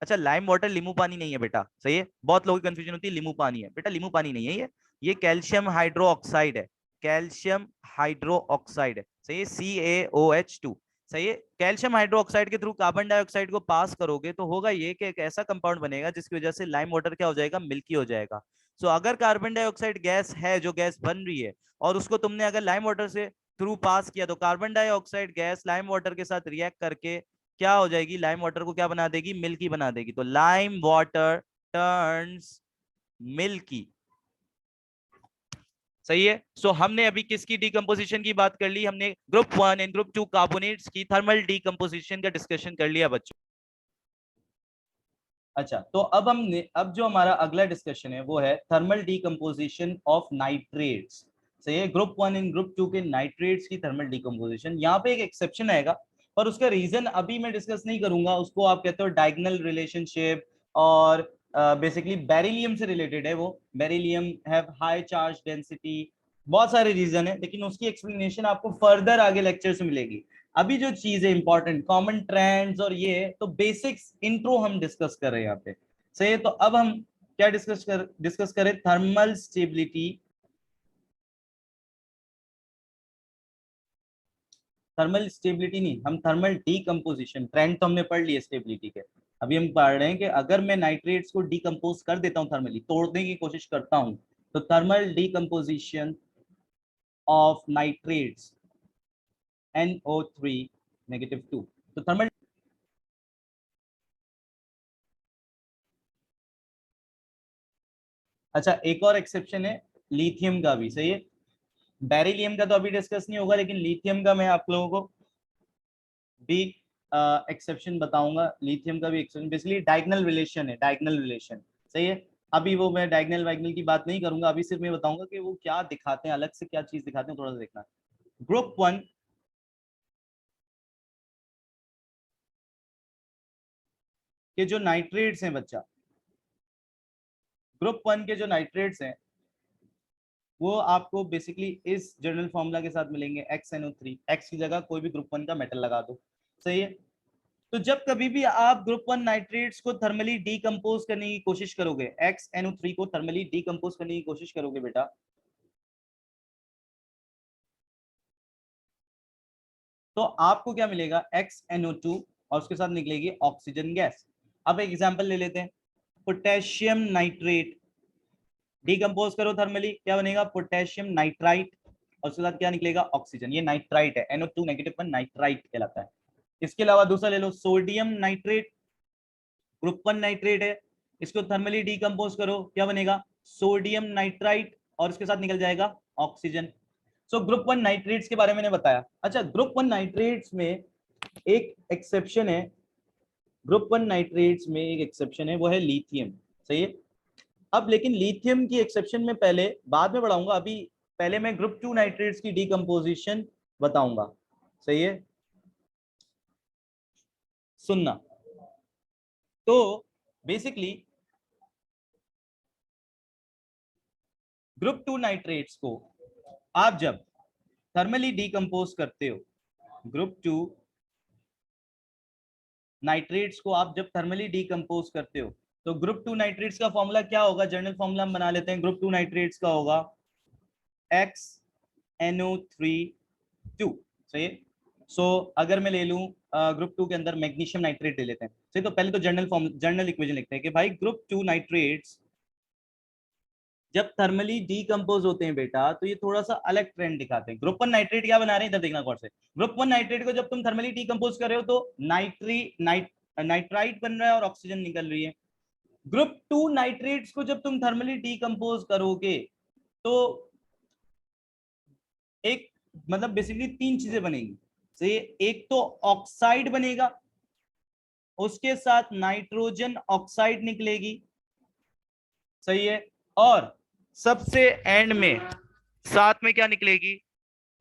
[SPEAKER 1] अच्छा, लाइम वाटर लींबू पानी नहीं है बेटा, सही है। बहुत लोगों की कंफ्यूजन होती है लींबू पानी है, बेटा लींबू पानी नहीं है ये कैल्शियम हाइड्रो ऑक्साइड है। कैल्शियम हाइड्रो ऑक्साइड है, सही है, CaOH2, सही है। कैल्शियम हाइड्रो ऑक्साइड के थ्रू कार्बन डाइऑक्साइड को पास करोगे तो होगा ये कि एक ऐसा कंपाउंड बनेगा जिसकी वजह से लाइम वाटर क्या हो जाएगा, मिल्की हो जाएगा। सो अगर कार्बन डाइऑक्साइड गैस है, जो गैस बन रही है और उसको तुमने अगर लाइम वाटर से थ्रू पास किया तो carbon dioxide gas lime water के साथ रिएक्ट करके क्या हो जाएगी, लाइम वाटर को क्या बना देगी, मिल्की बना देगी। तो लाइम वाटर टर्न्स मिल्की, सही है। सो हमने अभी किसकी डिकम्पोजिशन की बात कर ली, हमने ग्रुप 1 एंड ग्रुप 2 कार्बोनेट्स की थर्मल डिकम्पोजिशन का डिस्कशन कर लिया बच्चों। अच्छा, तो अब जो हमारा अगला डिस्कशन है वो है थर्मल डिकम्पोजिशन ऑफ नाइट्रेट्स। सही है, ग्रुप 1 एंड ग्रुप 2 के नाइट्रेट्स की थर्मल डिकम्पोजिशन। यहाँ पे एक एक्सेप्शन आएगा पर उसका रीजन अभी मैं डिस्कस नहीं करूंगा, उसको आप कहते हो डायगोनल रिलेशनशिप और बेसिकली बेरिलियम से रिलेटेड है वो। Beryllium have high charge density, बहुत सारे रीजन है लेकिन उसकी एक्सप्लेनेशन आपको फर्दर आगे लेक्चर से मिलेगी। अभी जो चीज है इंपॉर्टेंट कॉमन ट्रेंड्स और ये तो बेसिक्स इंट्रो हम डिस्कस कर रहे हैं यहाँ पे, सही है। तो अब हम क्या डिस्कस करें, थर्मल स्टेबिलिटी, थर्मल स्टेबिलिटी नहीं, हम थर्मल डीकम्पोजिशन। ट्रेंड तो हमने पढ़ लिया स्टेबिलिटी के, अभी हम पढ़ रहे हैं कि अगर मैं नाइट्रेट्स को डीकम्पोज कर देता हूँ, थर्मली तोड़ने की कोशिश करता हूँ, तो thermal decomposition of nitrates NO3-2। तो थर्मल, अच्छा एक और एक्सेप्शन है लिथियम का भी, सही है। बेरिलियम का तो अभी डिस्कस नहीं होगा लेकिन लिथियम का मैं आप लोगों को भी एक्सेप्शन बताऊंगा। लिथियम का भी एक्सेप्शन बेसिकली डायगोनल रिलेशन है, डायगोनल रिलेशन, सही है। अभी वो मैं डायगोनल वाइगनल की बात नहीं करूंगा, अभी सिर्फ मैं बताऊंगा कि वो क्या दिखाते हैं, अलग से क्या चीज दिखाते हैं, थोड़ा सा देखना। ग्रुप 1 के जो नाइट्रेट्स हैं बच्चा, ग्रुप 1 के जो नाइट्रेट्स हैं वो आपको बेसिकली इस जनरल फॉर्मूला के साथ मिलेंगे, XNO3। एक्स की जगह कोई भी ग्रुप 1 का मेटल लगा दो, सही है। तो जब कभी भी आप ग्रुप 1 नाइट्रेट्स को थर्मली डीकम्पोज करने की कोशिश करोगे, XNO3 को थर्मली डीकम्पोज करने की कोशिश करोगे बेटा, तो आपको क्या मिलेगा, XNO2 और उसके साथ निकलेगी ऑक्सीजन गैस। अब एक एग्जांपल ले लेते हैं, पोटेशियम नाइट्रेट डीकम्पोज करो थर्मली, क्या बनेगा, पोटेशियम नाइट्राइट और उसके साथ क्या निकलेगा, ऑक्सीजन। ये नाइट्राइट है, NO2- पर नाइट्राइट कहलाता है। इसके अलावा दूसरा ले लो, सोडियम नाइट्रेट, ग्रुप 1 नाइट्रेट है, इसको थर्मली डीकम्पोज करो, क्या बनेगा, सोडियम नाइट्राइट और इसके साथ निकल जाएगा ऑक्सीजन। सो ग्रुप 1 नाइट्रेट्स के बारे में मैंने बताया। अच्छा, ग्रुप 1 नाइट्रेट्स में एक एक्सेप्शन है, ग्रुप 1 नाइट्रेट्स में एक एक्सेप्शन है, वो है लिथियम, सही है। अब लेकिन लिथियम की एक्सेप्शन में पहले बाद में बढ़ाऊंगा, अभी पहले मैं ग्रुप 2 नाइट्रेट्स की डीकंपोजिशन बताऊंगा। सही है, सुनना। तो बेसिकली ग्रुप 2 नाइट्रेट्स को आप जब थर्मली डीकंपोज करते हो, ग्रुप 2 नाइट्रेट्स को आप जब थर्मली डीकंपोज करते हो, तो ग्रुप 2 नाइट्रेट्स का फॉर्मूला क्या होगा, जनरल फॉर्मूला हम बना लेते हैं। ग्रुप 2 नाइट्रेट्स का होगा XNO3 2। सही है। सो अगर मैं ले लूं ग्रुप 2 के अंदर मैग्नीशियम नाइट्रेट ले लेते हैं। सही, तो पहले तो जनरल इक्वेशन लिखते हैं कि भाई ग्रुप 2 नाइट्रेट्स जब थर्मली डीकंपोज होते हैं बेटा, तो ये थोड़ा सा अलग ट्रेंड दिखाते हैं। ग्रुप 1 नाइट्रेट क्या बना रहे हैं, इधर देखना गौर से। ग्रुप 1 नाइट्रेट को जब तुम थर्मली डीकंपोज कर रहे हो तो नाइट्राइट बन रहा है और ऑक्सीजन निकल रही है। ग्रुप 2 नाइट्रेट्स को जब तुम थर्मली डीकंपोज करोगे तो एक मतलब बेसिकली तीन चीजें बनेगी। सही, एक तो ऑक्साइड बनेगा, उसके साथ नाइट्रोजन ऑक्साइड निकलेगी। सही है, और सबसे एंड में साथ में क्या निकलेगी,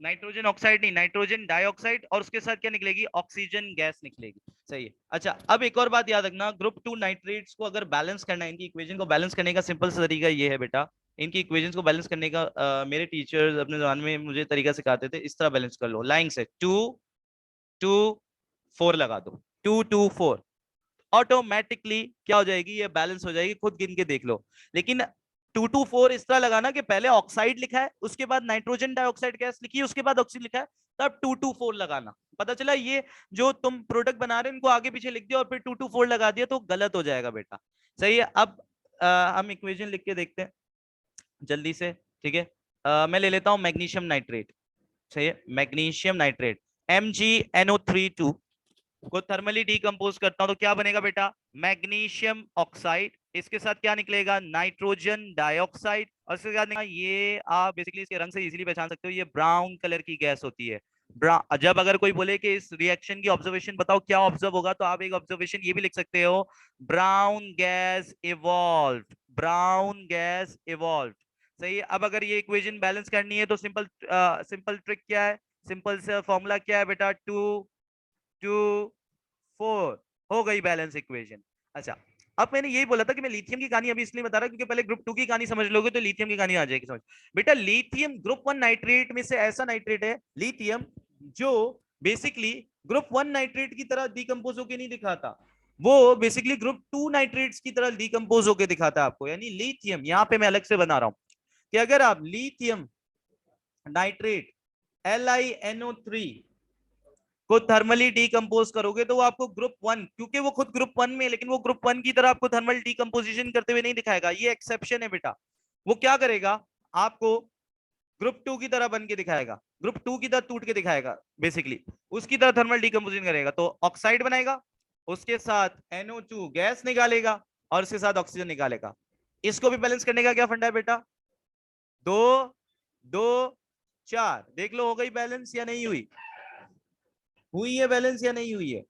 [SPEAKER 1] नाइट्रोजन ऑक्साइड नहीं, नाइट्रोजन डाइऑक्साइड, और उसके साथ क्या निकलेगी, ऑक्सीजन गैस निकलेगी। सही है। अच्छा, अब एक और बात याद रखना, ग्रुप 2 नाइट्रेट्स को अगर बैलेंस करना है, इनकी इक्वेशन को बैलेंस करने का सिंपल सा तरीका ये है बेटा। इनकी इक्वेशंस को बैलेंस करने का मेरे टीचर्स अपने जमाने में मुझे तरीका सिखाते थे। इस तरह बैलेंस कर लो, लाइन से 2 2 4 लगा दो, 2 2 4, ऑटोमेटिकली क्या हो जाएगी, ये बैलेंस हो जाएगी। खुद गिन के देख लो। लेकिन 2 2 4 इस तरह लगाना कि पहले ऑक्साइड लिखा है, उसके बाद नाइट्रोजन डाइऑक्साइड गैस लिखी है, उसके बाद ऑक्सीजन लिखा है, तब 2 2 4 लगाना। पता चला ये जो तुम प्रोडक्ट बना रहे हो इनको आगे पीछे लिख दिया और फिर 2 2 4 लगा दिया तो गलत हो जाएगा बेटा। सही है। अब हम इक्वेशन लिख के देखते हैं जल्दी से। ठीक है, मैं ले लेता हूं मैग्नीशियम नाइट्रेट। सही है, मैग्नीशियम नाइट्रेट MgNO3 2 को थर्मली डीकंपोज करता हूं तो क्या बनेगा बेटा, मैग्नीशियम ऑक्साइड। इसके साथ क्या निकलेगा, नाइट्रोजन डाइऑक्साइड, और इसके साथ निकलेगा ये, आप बेसिकली इसके रंग से इजीली पहचान सकते हो, ये ब्राउन कलर की गैस होती है। जब अगर कोई बोले कि इस रिएक्शन की ऑब्जर्वेशन बताओ क्या ऑब्जर्व होगा, तो आप एक ऑब्जर्वेशन ये भी लिख सकते हो, brown gas evolve, brown gas evolve. सही है। अब अगर ये इक्वेशन बैलेंस करनी है तो सिंपल ट्रिक क्या है, सिंपल से फॉर्मूला क्या है बेटा, 2 2 4 हो गई बैलेंस इक्वेशन। अच्छा, अब मैंने यही बोला था कि मैं लिथियम की कहानी अभी इसलिए बता रहा क्योंकि पहले ग्रुप 2 की कहानी समझ लोगे तो लिथियम की कहानी आ जाएगी समझ। बेटा लिथियम ग्रुप 1 नाइट्रेट में से ऐसा नाइट्रेट है लिथियम जो बेसिकली ग्रुप 1 नाइट्रेट की तरह डिकम्पोज होकर नहीं दिखाता, वो बेसिकली ग्रुप 2 नाइट्रेट्स की तरह डिकम्पोज होकर दिखाता है आपको। यानी लिथियम यहां पे मैं अलग से बना रहा हूं कि अगर आप लिथियम नाइट्रेट LiNO3 को थर्मली डीकंपोज करोगे तो वो आपको ग्रुप 1, क्योंकि वो खुद ग्रुप 1 में, लेकिन वो ग्रुप 1 की तरह आपको थर्मल डीकंपोजिशन करते हुए नहीं दिखाएगा। ये एक्सेप्शन है बेटा। वो क्या करेगा, आपको ग्रुप 2 की तरह बन के दिखाएगा, ग्रुप 2 की तरह टूट के दिखाएगा, बेसिकली उसकी तरह थर्मल डीकंपोजिशन करेगा। तो ऑक्साइड बनाएगा, उसके साथ NO2 गैस निकालेगा और उसके साथ ऑक्सीजन निकालेगा। इसको भी बैलेंस करने का क्या फंडा है बेटा, 2 2 4, देख लो हो गई बैलेंस या नहीं हुई, हुई है बैलेंस या नहीं हुई है।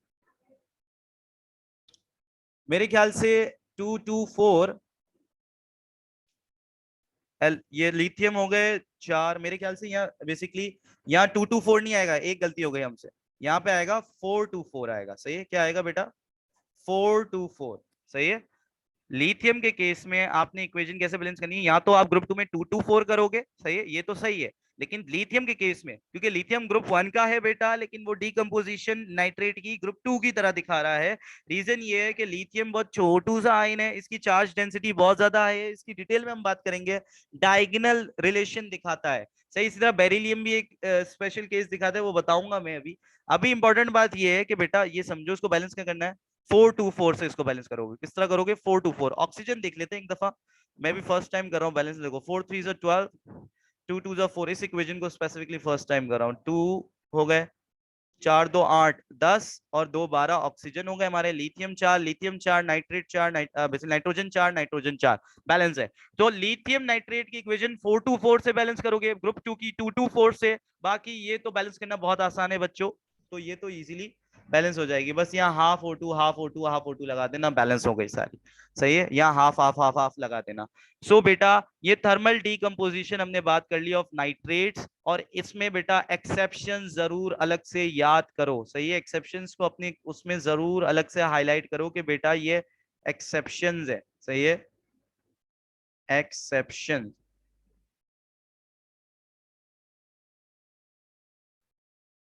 [SPEAKER 1] मेरे ख्याल से 2 2 4 ये लिथियम हो गए 4, मेरे ख्याल से यहाँ बेसिकली यहाँ 2 2 4 नहीं आएगा, एक गलती हो गई हमसे, यहाँ पे आएगा 4 2 4 आएगा। सही है, क्या आएगा बेटा, 4 2 4। सही है। लिथियम के केस में आपने इक्वेशन कैसे बैलेंस करनी है, या तो आप ग्रुप 2 में 2 2 4 करोगे, सही है, ये तो सही है। लेकिन लिथियम के केस में क्योंकि लिथियम ग्रुप 1 का है बेटा, लेकिन वो डीकंपोजिशन नाइट्रेट की ग्रुप 2 की तरह दिखा रहा है। रीजन ये है कि लिथियम बहुत छोटू सा आयन है, इसकी चार्ज डेंसिटी बहुत ज्यादा है, इसकी डिटेल में हम बात करेंगे, डायगोनल रिलेशन दिखाता है। सही, इसी तरह बेरिलियम भी एक स्पेशल केस दिखाता है, वो बताऊंगा मैं अभी। अभी इंपॉर्टेंट बात ये है कि बेटा ये समझो इसको बैलेंस क्या करना है, 4 2 4 से इसको बैलेंस करोगे। किस तरह करोगे, 4 2 4। ऑक्सीजन देख लेते हैं एक दफा, मैं भी फर्स्ट टाइम कर रहा हूँ बैलेंस। देखो 4 3 12, 2 2 4, इस इक्वेशन को स्पेसिफिकली फर्स्ट टाइम कर रहा हूँ। 2 हो गए, 4 2 8 10 और 2 12 ऑक्सीजन हो गए हमारे। Lithium 4 nitrate 4 nitrogen 4 nitrogen 4 balance है। तो लिथियम नाइट्रेट की इक्वेशन 4 2 4 से बैलेंस करोगे, ग्रुप 2 की 2 2 4 से। बाकी ये तो बैलेंस करना बहुत आसान है बच्चों, तो ये तो इजीली बैलेंस हो जाएगी, बस यहाँ half O2 half O2 half O2 लगा देना, बैलेंस हो गई सारी। सही है, यहाँ हाफ हाफ हाफ हाफ लगा देना। सो बेटा ये थर्मल डीकम्पोजिशन हमने बात कर ली ऑफ नाइट्रेट्स, और इसमें बेटा एक्सेप्शन जरूर अलग से याद करो। सही है, एक्सेप्शंस को अपने उसमें जरूर अलग से हाईलाइट करो कि बेटा ये एक्सेप्शंस है। सही है, एक्सेप्शन।